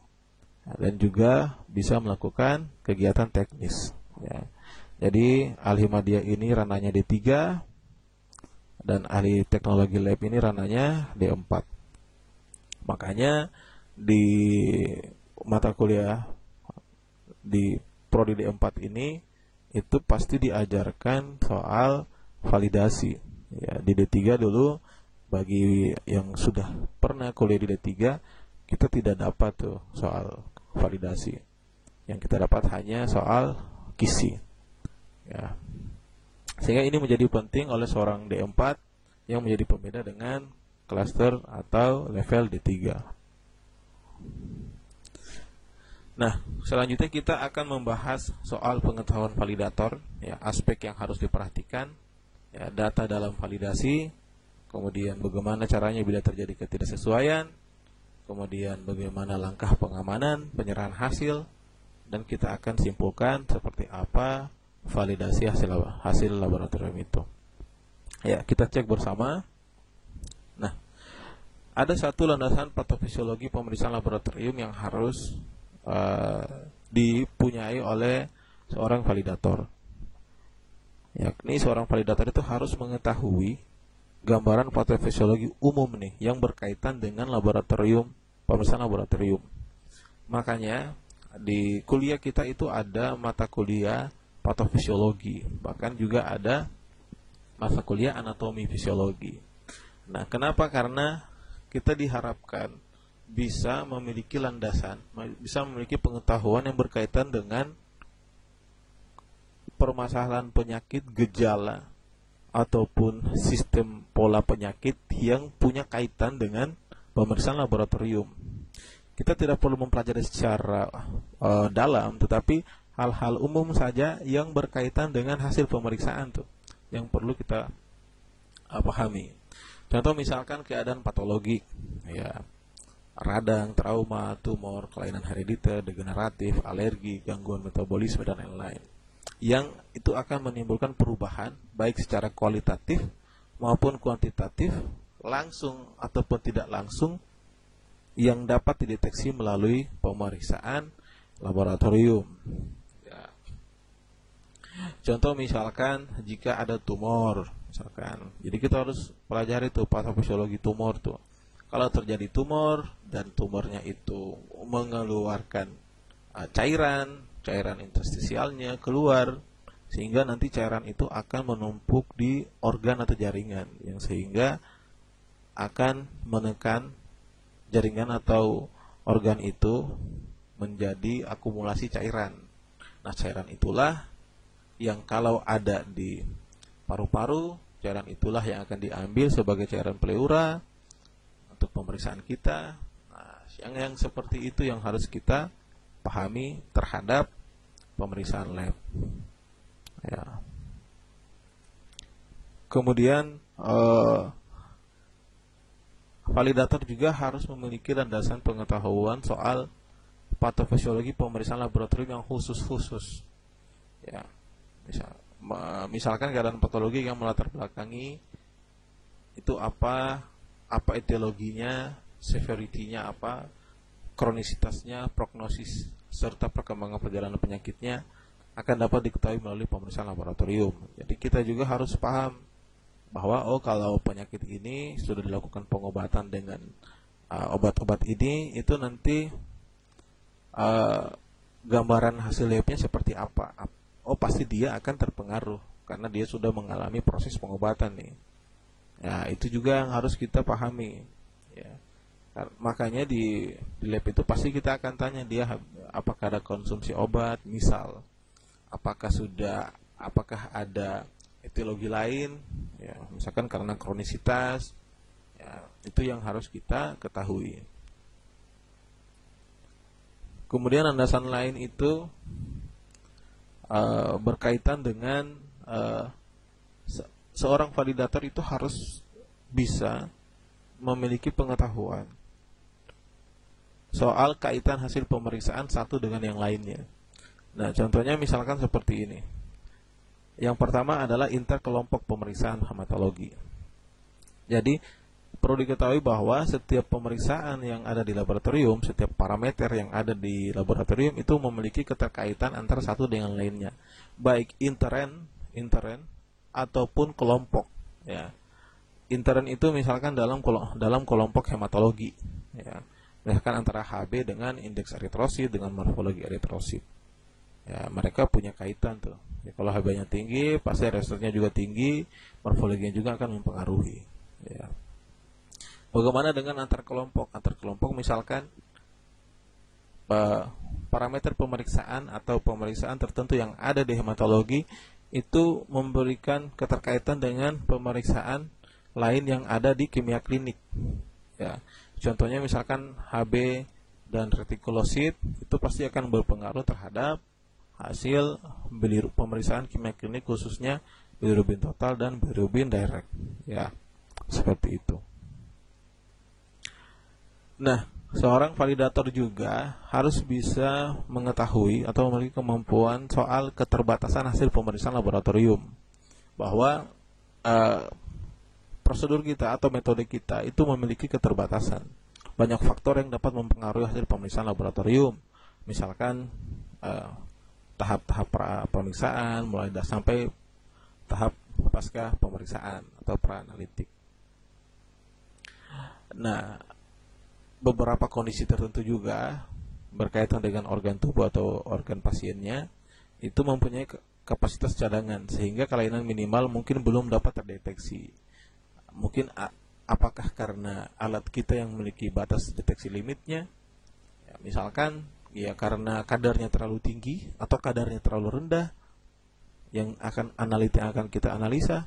dan juga bisa melakukan kegiatan teknis. Ya. Jadi ahli media ini ranahnya D3 dan ahli teknologi lab ini ranahnya D4. Makanya di mata kuliah di prodi D4 ini itu pasti diajarkan soal validasi. Ya, di D3 dulu bagi yang sudah pernah kuliah di D3, kita tidak dapat tuh soal validasi. Yang kita dapat hanya soal KISI. Ya. Sehingga ini menjadi penting oleh seorang D4 yang menjadi pembeda dengan klaster atau level D3. Nah, selanjutnya kita akan membahas soal pengetahuan validator, ya, aspek yang harus diperhatikan, ya, data dalam validasi, kemudian bagaimana caranya bila terjadi ketidaksesuaian, kemudian bagaimana langkah pengamanan, penyerahan hasil, dan kita akan simpulkan seperti apa validasi hasil laboratorium itu. Ya, kita cek bersama. Nah, ada satu landasan patofisiologi pemeriksaan laboratorium yang harus dipunyai oleh seorang validator. Yakni seorang validator itu harus mengetahui gambaran patofisiologi umum nih yang berkaitan dengan laboratorium, pemeriksaan laboratorium. Makanya di kuliah kita itu ada mata kuliah patofisiologi, bahkan juga ada mata kuliah anatomi fisiologi. Nah, kenapa? Karena kita diharapkan bisa memiliki landasan, bisa memiliki pengetahuan yang berkaitan dengan permasalahan penyakit, gejala, ataupun sistem pola penyakit yang punya kaitan dengan pemeriksaan laboratorium. Kita tidak perlu mempelajari secara dalam, tetapi hal-hal umum saja yang berkaitan dengan hasil pemeriksaan tuh yang perlu kita pahami. Contoh misalkan keadaan patologik, ya, radang, trauma, tumor, kelainan herediter, degeneratif, alergi, gangguan metabolisme, dan lain-lain. Yang itu akan menimbulkan perubahan baik secara kualitatif maupun kuantitatif, langsung ataupun tidak langsung, yang dapat dideteksi melalui pemeriksaan laboratorium. Ya. Contoh misalkan jika ada tumor, misalkan, jadi kita harus pelajari tuh patofisiologi tumor tuh. Kalau terjadi tumor dan tumornya itu mengeluarkan cairan interstisialnya keluar, sehingga nanti cairan itu akan menumpuk di organ atau jaringan, yang sehingga akan menekan jaringan atau organ itu menjadi akumulasi cairan. Nah, cairan itulah yang kalau ada di paru-paru, cairan itulah yang akan diambil sebagai cairan pleura untuk pemeriksaan kita. Nah, yang seperti itu yang harus kita pahami terhadap pemeriksaan lab. Ya. Kemudian validator juga harus memiliki landasan pengetahuan soal patofisiologi pemeriksaan laboratorium yang khusus-khusus. Ya, misalkan keadaan patologi yang melatar belakangi itu apa etiologinya, severity-nya apa, kronisitasnya, prognosis serta perkembangan perjalanan penyakitnya akan dapat diketahui melalui pemeriksaan laboratorium. Jadi kita juga harus paham bahwa kalau penyakit ini sudah dilakukan pengobatan dengan obat-obat ini, itu nanti gambaran hasil labnya seperti apa. Pasti dia akan terpengaruh karena dia sudah mengalami proses pengobatan nih. Ya, itu juga yang harus kita pahami. Ya. Makanya di lab itu pasti kita akan tanya dia apakah ada konsumsi obat, misal apakah ada etiologi lain, ya, misalkan karena kronisitas, ya, itu yang harus kita ketahui. Kemudian landasan lain itu berkaitan dengan seorang validator itu harus bisa memiliki pengetahuan soal kaitan hasil pemeriksaan satu dengan yang lainnya. Nah, contohnya misalkan seperti ini. Yang pertama adalah interkelompok pemeriksaan hematologi. Jadi, perlu diketahui bahwa setiap pemeriksaan yang ada di laboratorium, setiap parameter yang ada di laboratorium itu memiliki keterkaitan antara satu dengan lainnya, baik intern ataupun kelompok. Ya, intern itu misalkan dalam kelompok hematologi. Ya, misalkan antara HB dengan indeks eritrosit dengan morfologi eritrosit. Ya, mereka punya kaitan tuh. Ya, kalau HB-nya tinggi, pasti eritritnya juga tinggi, morfologinya juga akan mempengaruhi. Ya. Bagaimana dengan antar kelompok? Antar kelompok misalkan parameter pemeriksaan atau pemeriksaan tertentu yang ada di hematologi itu memberikan keterkaitan dengan pemeriksaan lain yang ada di kimia klinik. Ya, contohnya misalkan HB dan retikulosit itu pasti akan berpengaruh terhadap hasil pemeriksaan kimia klinik, khususnya bilirubin total dan bilirubin direct. Ya, seperti itu. Nah, seorang validator juga harus bisa mengetahui atau memiliki kemampuan soal keterbatasan hasil pemeriksaan laboratorium, bahwa prosedur kita atau metode kita itu memiliki keterbatasan. Banyak faktor yang dapat mempengaruhi hasil pemeriksaan laboratorium, misalkan tahap-tahap pemeriksaan mulai sampai tahap pasca pemeriksaan atau pra-analitik. Nah, beberapa kondisi tertentu juga berkaitan dengan organ tubuh atau organ pasiennya itu mempunyai kapasitas cadangan, sehingga kelainan minimal mungkin belum dapat terdeteksi. Mungkin apakah karena alat kita yang memiliki batas deteksi limitnya, ya, misalkan ya karena kadarnya terlalu tinggi atau kadarnya terlalu rendah yang akan kita analisa,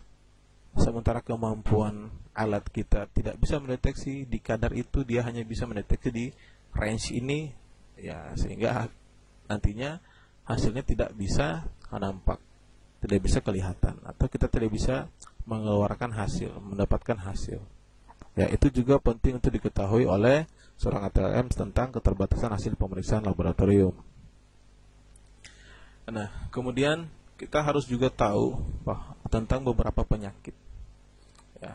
sementara kemampuan alat kita tidak bisa mendeteksi di kadar itu, dia hanya bisa mendeteksi di range ini, ya, sehingga nantinya hasilnya tidak bisa nampak, tidak bisa kelihatan, atau kita tidak bisa mengeluarkan hasil, mendapatkan hasil. Ya, itu juga penting untuk diketahui oleh seorang ATLM tentang keterbatasan hasil pemeriksaan laboratorium. Nah, kemudian kita harus juga tahu tentang beberapa penyakit. Ya,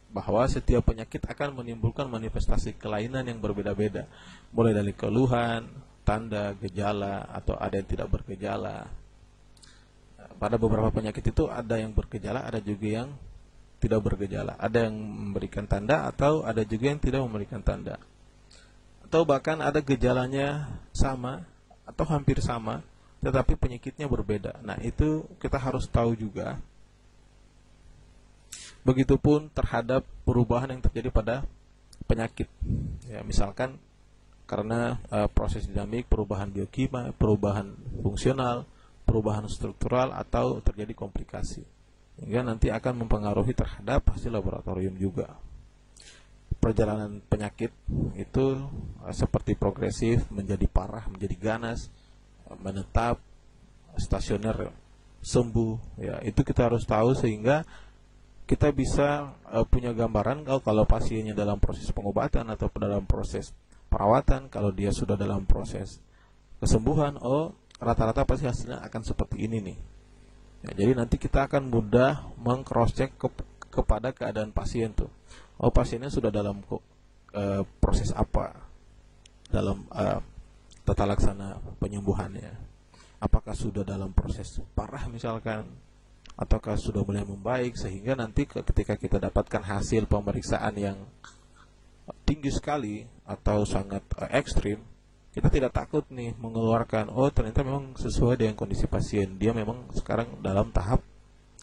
bahwa setiap penyakit akan menimbulkan manifestasi kelainan yang berbeda-beda, mulai dari keluhan, tanda, gejala, atau ada yang tidak bergejala. Pada beberapa penyakit itu ada yang bergejala, ada juga yang tidak bergejala, ada yang memberikan tanda atau ada juga yang tidak memberikan tanda, atau bahkan ada gejalanya sama atau hampir sama tetapi penyakitnya berbeda. Nah, itu kita harus tahu juga. Begitupun terhadap perubahan yang terjadi pada penyakit, ya, misalkan karena proses dinamik, perubahan biokimia, perubahan fungsional, perubahan struktural, atau terjadi komplikasi, hingga nanti akan mempengaruhi terhadap hasil laboratorium juga. Perjalanan penyakit itu seperti progresif, menjadi parah, menjadi ganas, menetap, stasioner, sembuh, ya, itu kita harus tahu sehingga kita bisa punya gambaran kalau pasiennya dalam proses pengobatan atau dalam proses perawatan. Kalau dia sudah dalam proses kesembuhan, rata-rata pasti hasilnya akan seperti ini nih. Ya, jadi nanti kita akan mudah meng-cross check kepada keadaan pasien tuh. Pasiennya sudah dalam proses apa dalam tata laksana penyembuhannya? Apakah sudah dalam proses parah misalkan, ataukah sudah mulai membaik, sehingga nanti ketika kita dapatkan hasil pemeriksaan yang tinggi sekali atau sangat ekstrim, kita tidak takut nih mengeluarkan, ternyata memang sesuai dengan kondisi pasien, dia memang sekarang dalam tahap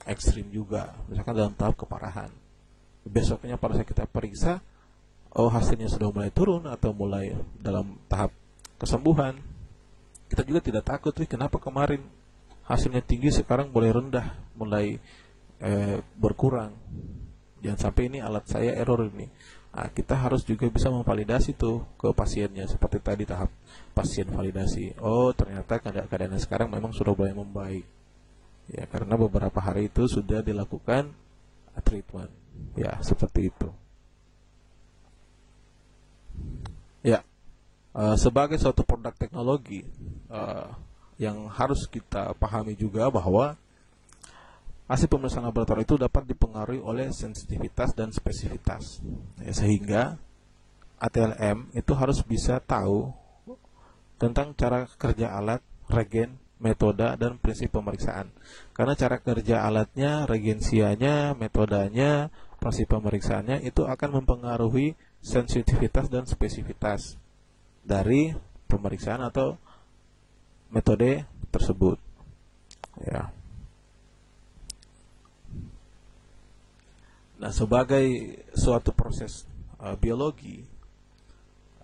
ekstrim juga, misalkan dalam tahap keparahan. Besoknya pada saat kita periksa, hasilnya sudah mulai turun atau mulai dalam tahap kesembuhan, kita juga tidak takut, kenapa kemarin hasilnya tinggi sekarang mulai rendah, mulai berkurang, jangan sampai ini alat saya error ini. Nah, kita harus juga bisa memvalidasi tuh ke pasiennya, seperti tadi tahap pasien validasi. Ternyata keadaannya sekarang memang sudah mulai membaik, ya, karena beberapa hari itu sudah dilakukan treatment, ya, seperti itu. Ya, sebagai suatu produk teknologi, yang harus kita pahami juga bahwa hasil pemeriksaan laboratorium itu dapat dipengaruhi oleh sensitivitas dan spesifitas, ya, sehingga ATLM itu harus bisa tahu tentang cara kerja alat, regen, metode, dan prinsip pemeriksaan. Karena cara kerja alatnya, regensianya, metodenya, prinsip pemeriksaannya itu akan mempengaruhi sensitivitas dan spesifitas dari pemeriksaan atau metode tersebut, ya. Nah, sebagai suatu proses biologi,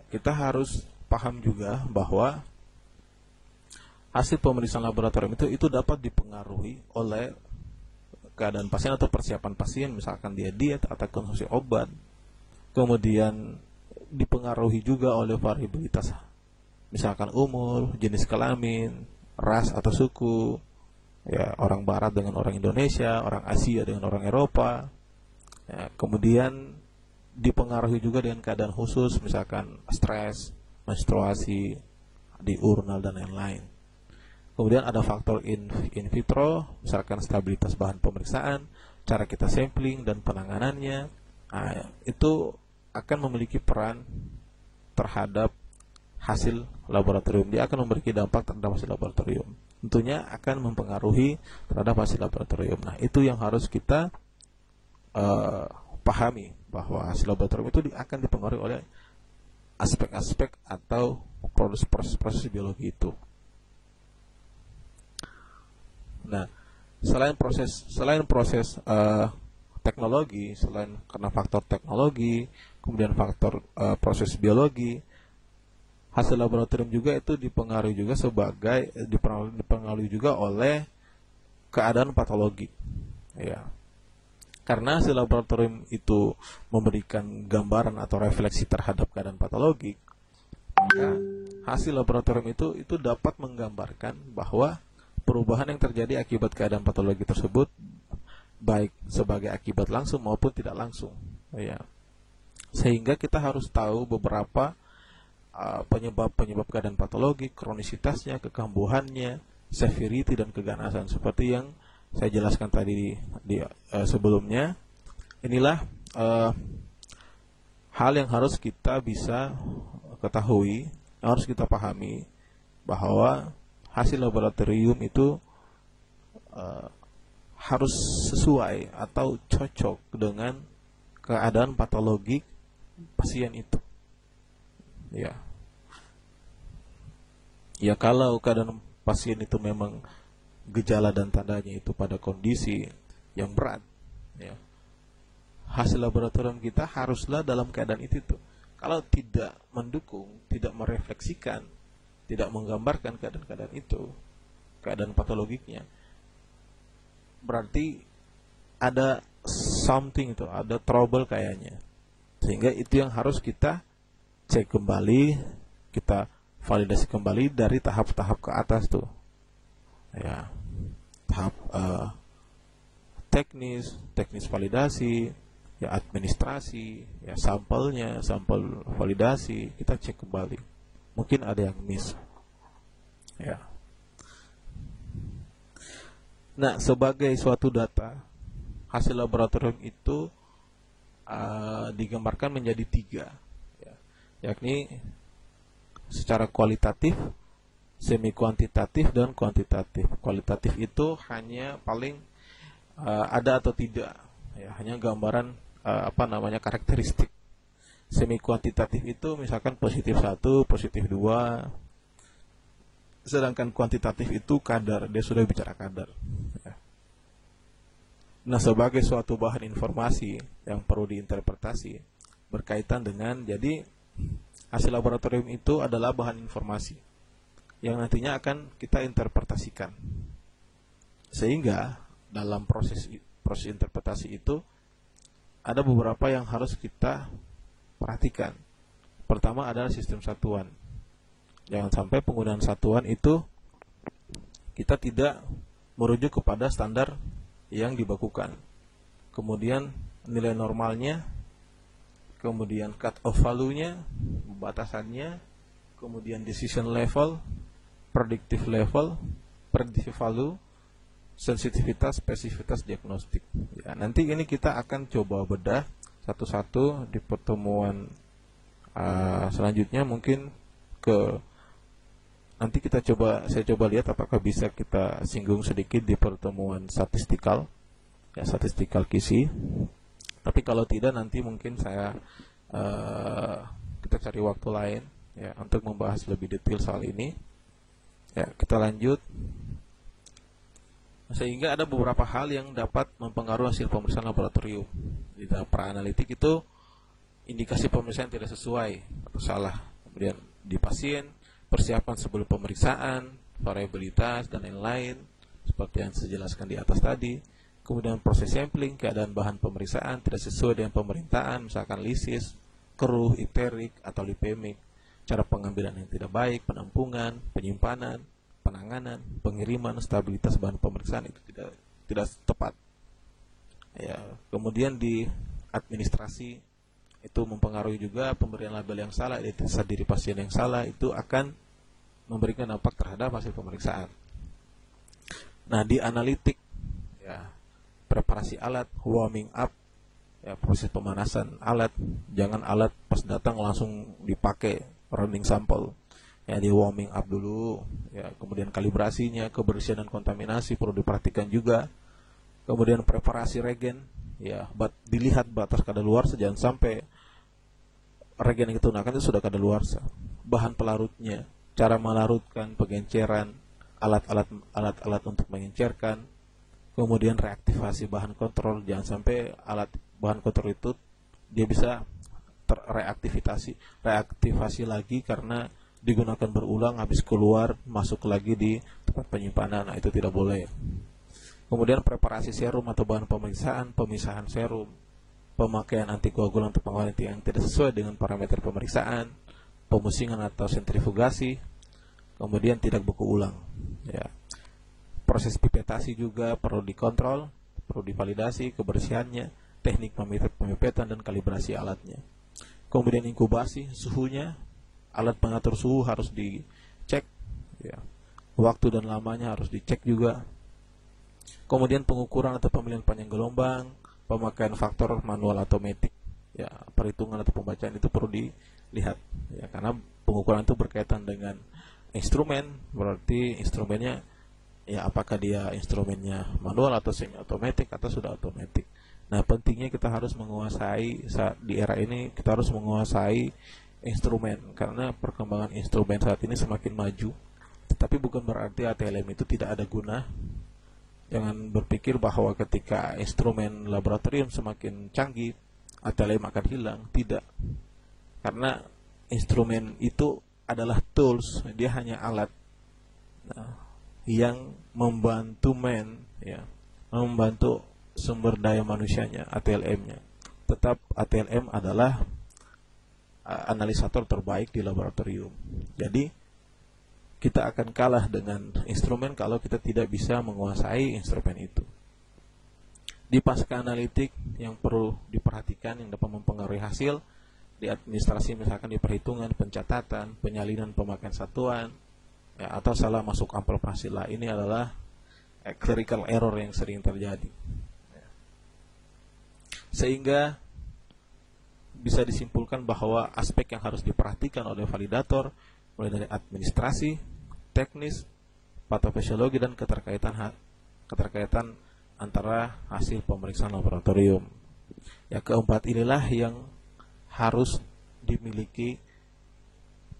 kita harus paham juga bahwa hasil pemeriksaan laboratorium itu dapat dipengaruhi oleh keadaan pasien atau persiapan pasien, misalkan dia diet atau konsumsi obat. Kemudian dipengaruhi juga oleh variabilitas, misalkan umur, jenis kelamin, ras atau suku, ya, orang Barat dengan orang Indonesia, orang Asia dengan orang Eropa. Ya, kemudian dipengaruhi juga dengan keadaan khusus, misalkan stres, menstruasi, diurnal dan lain-lain. Kemudian ada faktor in vitro, misalkan stabilitas bahan pemeriksaan, cara kita sampling dan penanganannya. Nah, itu akan memiliki peran terhadap hasil laboratorium. Dia akan memberikan dampak terhadap hasil laboratorium. Tentunya akan mempengaruhi terhadap hasil laboratorium. Nah, itu yang harus kita pahami, bahwa hasil laboratorium itu akan dipengaruhi oleh aspek-aspek atau proses biologi itu. Nah, selain proses teknologi, selain karena faktor teknologi, kemudian faktor proses biologi, hasil laboratorium juga itu dipengaruhi juga oleh keadaan patologi, ya. Karena hasil laboratorium itu memberikan gambaran atau refleksi terhadap keadaan patologi, maka hasil laboratorium itu dapat menggambarkan bahwa perubahan yang terjadi akibat keadaan patologi tersebut, baik sebagai akibat langsung maupun tidak langsung, ya. Sehingga kita harus tahu beberapa penyebab keadaan patologi, kronisitasnya, kekambuhannya, severity dan keganasan, seperti yang saya jelaskan tadi di sebelumnya. Inilah hal yang harus kita bisa ketahui, yang harus kita pahami, bahwa hasil laboratorium itu harus sesuai atau cocok dengan keadaan patologik pasien itu. Ya. Ya, kalau keadaan pasien itu memang gejala dan tandanya itu pada kondisi yang berat, ya, hasil laboratorium kita haruslah dalam keadaan itu tuh. Kalau tidak mendukung, tidak merefleksikan, tidak menggambarkan keadaan-keadaan itu, keadaan patologiknya, berarti ada something itu, ada trouble kayaknya. Sehingga itu yang harus kita cek kembali, kita validasi kembali dari tahap-tahap ke atas tuh, ya. Tahap teknis validasi, ya, administrasi, ya, sampel validasi, kita cek kembali. Mungkin ada yang miss, ya. Nah, sebagai suatu data, hasil laboratorium itu digambarkan menjadi 3, ya, yakni secara kualitatif, semi kuantitatif, dan kuantitatif. Kualitatif itu hanya paling ada atau tidak, ya, hanya gambaran karakteristik. Semi kuantitatif itu misalkan positif 1, positif 2. Sedangkan kuantitatif itu kadar, dia sudah bicara kadar, ya. Nah, sebagai suatu bahan informasi yang perlu diinterpretasi berkaitan dengan, jadi hasil laboratorium itu adalah bahan informasi yang nantinya akan kita interpretasikan. Sehingga dalam proses interpretasi itu ada beberapa yang harus kita perhatikan. Pertama adalah sistem satuan. Jangan sampai penggunaan satuan itu kita tidak merujuk kepada standar yang dibakukan. Kemudian nilai normalnya, kemudian cut off value-nya, batasannya, kemudian decision level, predictive value, sensitivitas, spesifitas diagnostik. Ya, nanti ini kita akan coba bedah satu-satu di pertemuan selanjutnya. Mungkin nanti saya coba lihat apakah bisa kita singgung sedikit di pertemuan statistikal, ya, statistikal QC. Tapi kalau tidak, nanti mungkin kita cari waktu lain, ya, untuk membahas lebih detail soal ini. Ya, kita lanjut. Sehingga ada beberapa hal yang dapat mempengaruhi hasil pemeriksaan laboratorium. Di dalam pra-analitik itu indikasi pemeriksaan tidak sesuai atau salah. Kemudian di pasien, persiapan sebelum pemeriksaan, variabilitas dan lain-lain seperti yang saya jelaskan di atas tadi. Kemudian proses sampling, keadaan bahan pemeriksaan tidak sesuai dengan pemerintahan, misalkan lisis, keruh, ipterik, atau lipemik. Cara pengambilan yang tidak baik, penampungan, penyimpanan, penanganan, pengiriman, stabilitas bahan pemeriksaan itu tidak tepat. Ya, kemudian di administrasi itu mempengaruhi juga pemberian label yang salah, identitas diri pasien yang salah itu akan memberikan dampak terhadap hasil pemeriksaan. Nah, di analitik, ya, preparasi alat, warming up, ya, proses pemanasan alat, jangan alat pas datang langsung dipakai running sampel, ya, di warming up dulu, ya, kemudian kalibrasinya, kebersihan dan kontaminasi perlu diperhatikan juga. Kemudian preparasi regen, ya, dilihat batas kadaluarsa, jangan sampai regen yang kita gunakan itu sudah kadaluarsa. Bahan pelarutnya, cara melarutkan, pengenceran, alat-alat untuk mengencerkan, kemudian reaktivasi bahan kontrol, jangan sampai alat bahan kontrol itu dia bisa reaktivasi lagi karena digunakan berulang, habis keluar masuk lagi di tempat penyimpanan. Nah, itu tidak boleh. Kemudian preparasi serum atau bahan pemeriksaan, pemisahan serum, pemakaian antikoagulan untuk pengobatan yang tidak sesuai dengan parameter pemeriksaan, pemusingan atau sentrifugasi, kemudian tidak buku ulang. Ya. Proses pipetasi juga perlu dikontrol, perlu divalidasi kebersihannya, teknik pemipetan dan kalibrasi alatnya. Kemudian inkubasi, suhunya, alat pengatur suhu harus dicek, ya. Waktu dan lamanya harus dicek juga. Kemudian pengukuran atau pemilihan panjang gelombang, pemakaian faktor manual atau metik, ya, perhitungan atau pembacaan itu perlu dilihat, ya, karena pengukuran itu berkaitan dengan instrumen, berarti instrumennya, ya, apakah dia instrumennya manual atau semi otomatis atau sudah otomatis. Nah, pentingnya kita harus menguasai di era ini, kita harus menguasai instrumen karena perkembangan instrumen saat ini semakin maju. Tetapi bukan berarti ATLM itu tidak ada guna. Jangan berpikir bahwa ketika instrumen laboratorium semakin canggih, ATLM akan hilang. Tidak. Karena instrumen itu adalah tools, dia hanya alat, nah, yang membantu ya, membantu sumber daya manusianya, ATLM-nya. Tetap ATLM adalah analisator terbaik di laboratorium. Jadi kita akan kalah dengan instrumen kalau kita tidak bisa menguasai instrumen itu. Di pasca analitik yang perlu diperhatikan yang dapat mempengaruhi hasil, di administrasi misalkan di perhitungan, pencatatan, penyalinan pemakaian satuan, ya, atau salah masuk amplop hasil. Ini adalah clerical error yang sering terjadi. Sehingga bisa disimpulkan bahwa aspek yang harus diperhatikan oleh validator mulai dari administrasi, teknis, patofisiologi, dan keterkaitan antara hasil pemeriksaan laboratorium. Ya, keempat inilah yang harus dimiliki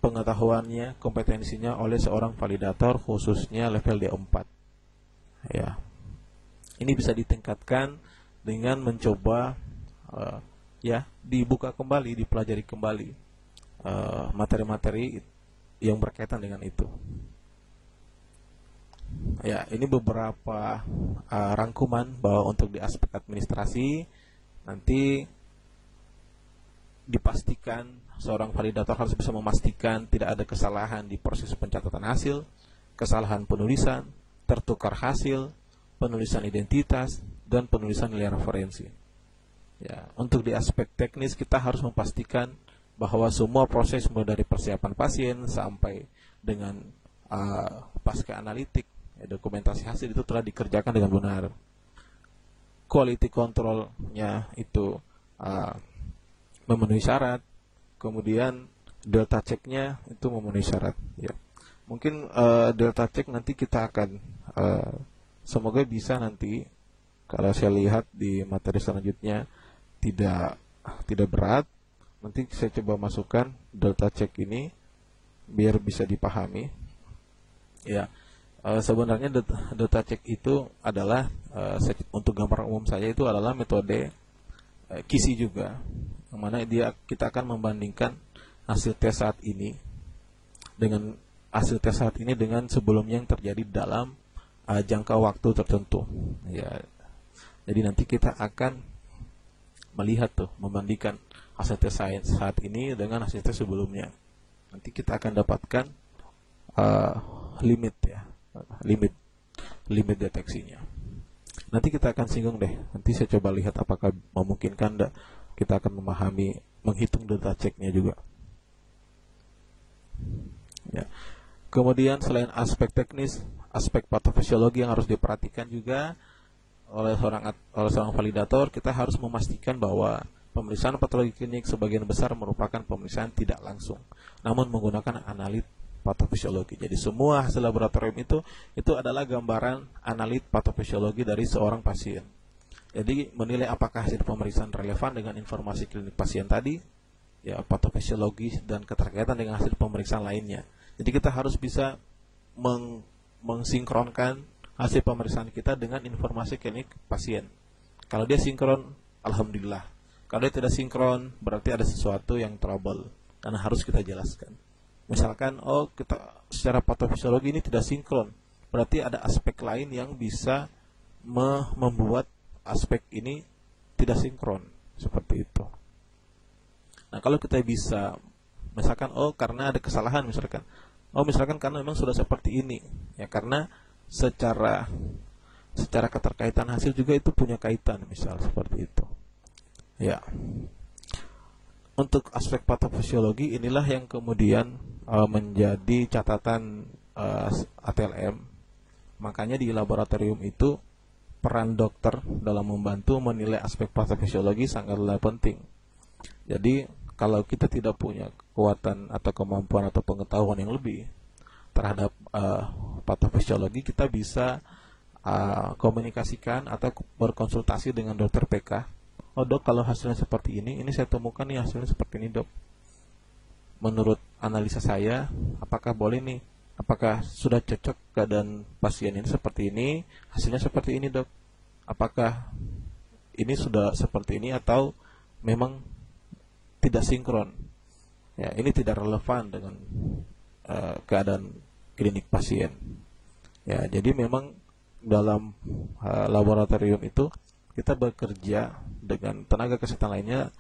pengetahuannya, kompetensinya oleh seorang validator, khususnya level D4. Ya, ini bisa ditingkatkan dengan mencoba ya, dibuka kembali, dipelajari kembali materi-materi yang berkaitan dengan itu. Ya, ini beberapa rangkuman bahwa untuk di aspek administrasi nanti dipastikan seorang validator harus bisa memastikan tidak ada kesalahan di proses pencatatan hasil, kesalahan penulisan, tertukar hasil, penulisan identitas, dan penulisan nilai referensi. Ya, untuk di aspek teknis kita harus memastikan bahwa semua proses mulai dari persiapan pasien sampai dengan pasca analitik, ya, dokumentasi hasil itu telah dikerjakan dengan benar. Quality controlnya itu memenuhi syarat, kemudian delta checknya itu memenuhi syarat. Ya, mungkin delta check nanti kita akan semoga bisa nanti, kalau saya lihat di materi selanjutnya tidak berat, nanti saya coba masukkan delta check ini biar bisa dipahami. Ya, sebenarnya delta check itu adalah untuk gambaran umum saya itu adalah metode KISI juga, yang mana kita akan membandingkan hasil tes saat ini dengan sebelumnya yang terjadi dalam jangka waktu tertentu. Ya, Jadi nanti kita akan melihat tuh, membandingkan hasil tes saat ini dengan hasil tes sebelumnya. Nanti kita akan dapatkan limit ya, limit deteksinya. Nanti kita akan singgung deh. Nanti saya coba lihat apakah memungkinkan enggak. Kita akan memahami, menghitung delta checknya juga. Ya. Kemudian selain aspek teknis, aspek patofisiologi yang harus diperhatikan juga oleh seorang validator, kita harus memastikan bahwa pemeriksaan patologi klinik sebagian besar merupakan pemeriksaan tidak langsung, namun menggunakan analit patofisiologi. Jadi semua hasil laboratorium itu adalah gambaran analit patofisiologi dari seorang pasien. Jadi menilai apakah hasil pemeriksaan relevan dengan informasi klinik pasien tadi, ya patofisiologi dan keterkaitan dengan hasil pemeriksaan lainnya. Jadi kita harus bisa mensinkronkan hasil pemeriksaan kita dengan informasi klinik pasien. Kalau dia sinkron, alhamdulillah. Kalau dia tidak sinkron, berarti ada sesuatu yang trouble dan harus kita jelaskan. Misalkan, kita secara patofisiologi ini tidak sinkron, berarti ada aspek lain yang bisa membuat aspek ini tidak sinkron, seperti itu. Nah, kalau kita bisa, misalkan, karena ada kesalahan, misalkan karena memang sudah seperti ini, ya karena secara keterkaitan hasil juga itu punya kaitan, misal seperti itu. Ya. Untuk aspek patofisiologi inilah yang kemudian menjadi catatan ATLM. Makanya di laboratorium itu peran dokter dalam membantu menilai aspek patofisiologi sangatlah penting. Jadi kalau kita tidak punya kekuatan atau kemampuan atau pengetahuan yang lebih terhadap patofisiologi, kita bisa komunikasikan atau berkonsultasi dengan dokter PK. Dok, kalau hasilnya seperti ini saya temukan nih hasilnya seperti ini dok. Menurut analisa saya, apakah boleh nih? Apakah sudah cocok keadaan pasien ini seperti ini, hasilnya seperti ini dok? Apakah ini sudah seperti ini atau memang tidak sinkron? Ya, ini tidak relevan dengan keadaan klinik pasien. Ya, jadi memang dalam laboratorium itu kita bekerja dengan tenaga kesehatan lainnya,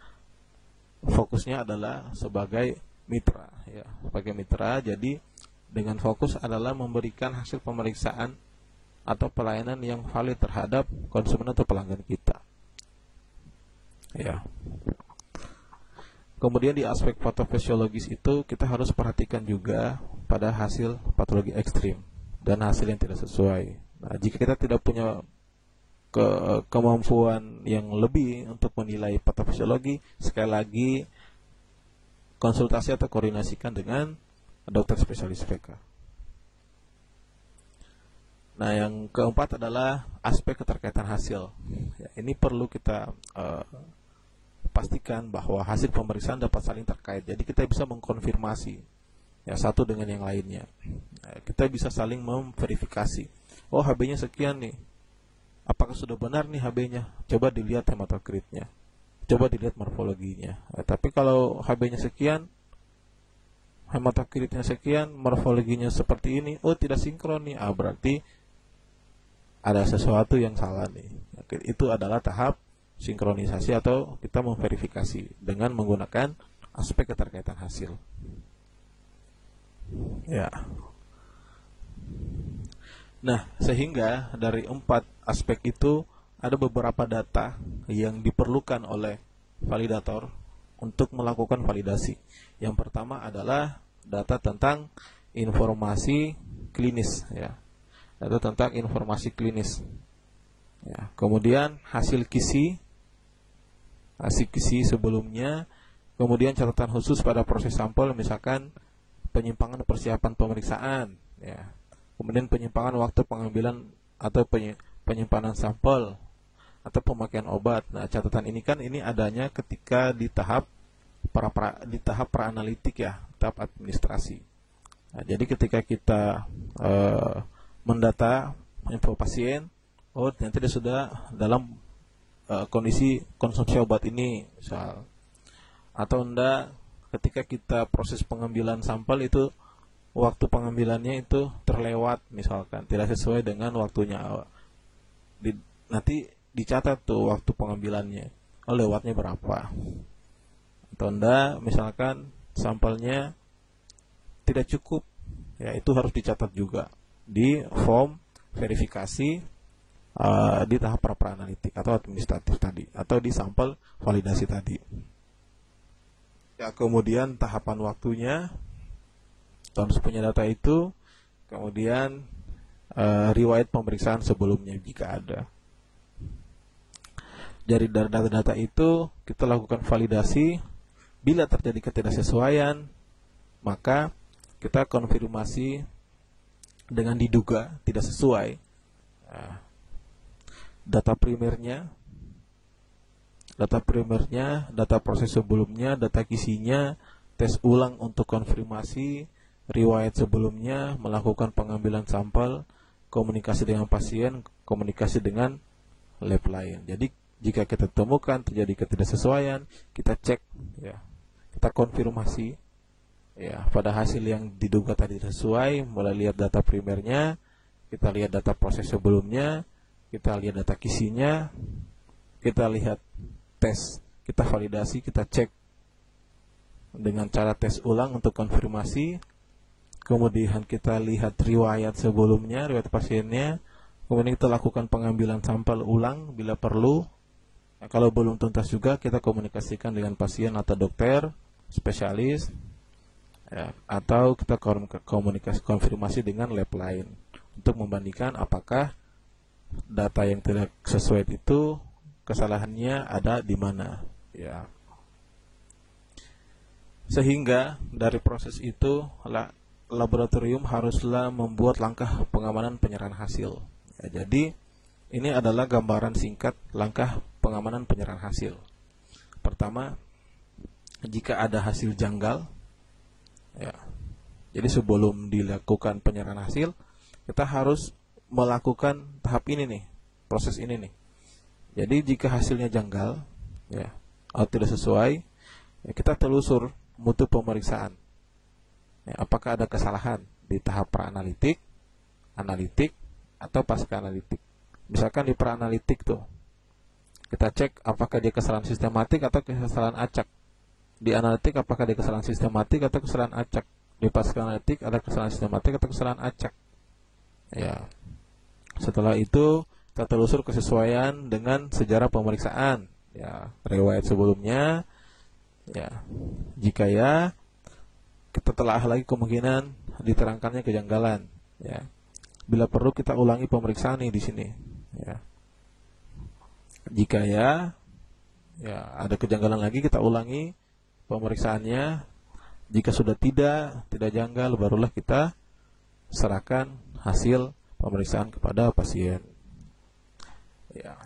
fokusnya adalah sebagai mitra, ya, sebagai mitra. Jadi dengan fokus adalah memberikan hasil pemeriksaan atau pelayanan yang valid terhadap konsumen atau pelanggan kita. Ya. Kemudian di aspek patofisiologis itu kita harus perhatikan juga pada hasil patologi ekstrim dan hasil yang tidak sesuai. Nah, jika kita tidak punya kemampuan yang lebih untuk menilai patofisiologi, sekali lagi konsultasi atau koordinasikan dengan dokter spesialis PK. Nah, yang keempat adalah aspek keterkaitan hasil. Ya, ini perlu kita pastikan bahwa hasil pemeriksaan dapat saling terkait. Jadi kita bisa mengkonfirmasi ya satu dengan yang lainnya. Kita bisa saling memverifikasi. HB-nya sekian nih. Apakah sudah benar nih HB-nya? Coba dilihat hematokritnya. Coba dilihat morfologinya. Tapi kalau HB-nya sekian, hematokritnya sekian, morfologinya seperti ini, tidak sinkron nih. Berarti ada sesuatu yang salah nih. Itu adalah tahap sinkronisasi atau kita memverifikasi dengan menggunakan aspek keterkaitan hasil. Ya. Nah, sehingga dari 4 aspek itu ada beberapa data yang diperlukan oleh validator untuk melakukan validasi. Yang pertama adalah data tentang informasi klinis, ya. Data tentang informasi klinis. Ya. Kemudian hasil KISI sebelumnya, kemudian catatan khusus pada proses sampel, misalkan penyimpangan persiapan pemeriksaan, ya. Kemudian penyimpangan waktu pengambilan atau penyimpanan sampel atau pemakaian obat. Nah, catatan ini kan ini adanya ketika di tahap praanalitik, ya, tahap administrasi. Nah, jadi ketika kita mendata info pasien, ternyata dia sudah dalam kondisi konsumsi obat ini, misal, atau enggak ketika kita proses pengambilan sampel itu waktu pengambilannya itu terlewat, misalkan tidak sesuai dengan waktunya. Nanti dicatat tuh waktu pengambilannya, oh lewatnya berapa. Atau enggak, misalkan sampelnya tidak cukup, ya itu harus dicatat juga di form verifikasi di tahap pra-analitik atau administratif tadi, atau di sampel validasi tadi. Ya, kemudian tahapan waktunya, harus punya data itu, kemudian riwayat pemeriksaan sebelumnya jika ada. Dari data-data itu kita lakukan validasi. Bila terjadi ketidaksesuaian, maka kita konfirmasi dengan diduga tidak sesuai. Data primernya, data proses sebelumnya, data kisinya, tes ulang untuk konfirmasi, riwayat sebelumnya, melakukan pengambilan sampel, komunikasi dengan pasien, komunikasi dengan lab lain. Jadi jika kita temukan terjadi ketidaksesuaian, kita cek, ya, kita konfirmasi, ya, pada hasil yang diduga tadi sesuai. Mulai lihat data primernya, kita lihat data proses sebelumnya, kita lihat data kisinya, kita lihat tes, kita validasi, kita cek dengan cara tes ulang untuk konfirmasi. Kemudian kita lihat riwayat sebelumnya, riwayat pasiennya. Kemudian kita lakukan pengambilan sampel ulang bila perlu. Nah, kalau belum tuntas juga, kita komunikasikan dengan pasien atau dokter spesialis, ya, atau kita komunikasi konfirmasi dengan lab lain untuk membandingkan apakah data yang tidak sesuai itu kesalahannya ada di mana, ya. Sehingga dari proses itu laboratorium haruslah membuat langkah pengamanan penyerahan hasil. Ya, jadi ini adalah gambaran singkat langkah pengamanan penyerahan hasil. Pertama, jika ada hasil janggal, ya, jadi sebelum dilakukan penyerahan hasil, kita harus melakukan tahap ini nih, proses ini nih. Jadi jika hasilnya janggal, ya, atau tidak sesuai, ya, kita telusur mutu pemeriksaan. Ya, apakah ada kesalahan di tahap pra-analitik, analitik, atau pasca analitik. Misalkan di pra-analitik tuh, kita cek apakah dia kesalahan sistematik atau kesalahan acak. Di analitik apakah dia kesalahan sistematik atau kesalahan acak. Di pasca analitik ada kesalahan sistematik atau kesalahan acak. Ya. Setelah itu kita telusur kesesuaian dengan sejarah pemeriksaan, ya, riwayat sebelumnya, ya. Jika ya, kita telah lagi kemungkinan diterangkannya kejanggalan, ya. Bila perlu kita ulangi pemeriksaan nih di sini, ya. Jika ya, ada kejanggalan lagi, kita ulangi pemeriksaannya. Jika sudah tidak janggal, barulah kita serahkan hasil pemeriksaan kepada pasien, ya.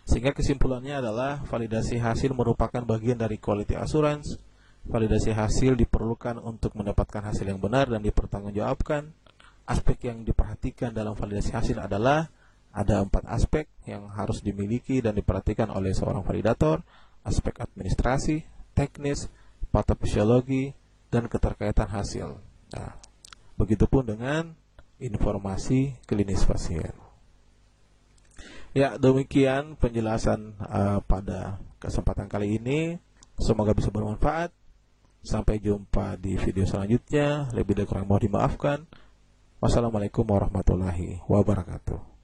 Sehingga kesimpulannya adalah validasi hasil merupakan bagian dari quality assurance. Validasi hasil diperlukan untuk mendapatkan hasil yang benar dan dipertanggungjawabkan. Aspek yang diperhatikan dalam validasi hasil adalah ada 4 aspek yang harus dimiliki dan diperhatikan oleh seorang validator: aspek administrasi, teknis, patofisiologi, dan keterkaitan hasil. Nah, begitupun dengan informasi klinis pasien. Ya, demikian penjelasan pada kesempatan kali ini. Semoga bisa bermanfaat. Sampai jumpa di video selanjutnya. Lebih dan kurang mohon dimaafkan. Wassalamualaikum warahmatullahi wabarakatuh.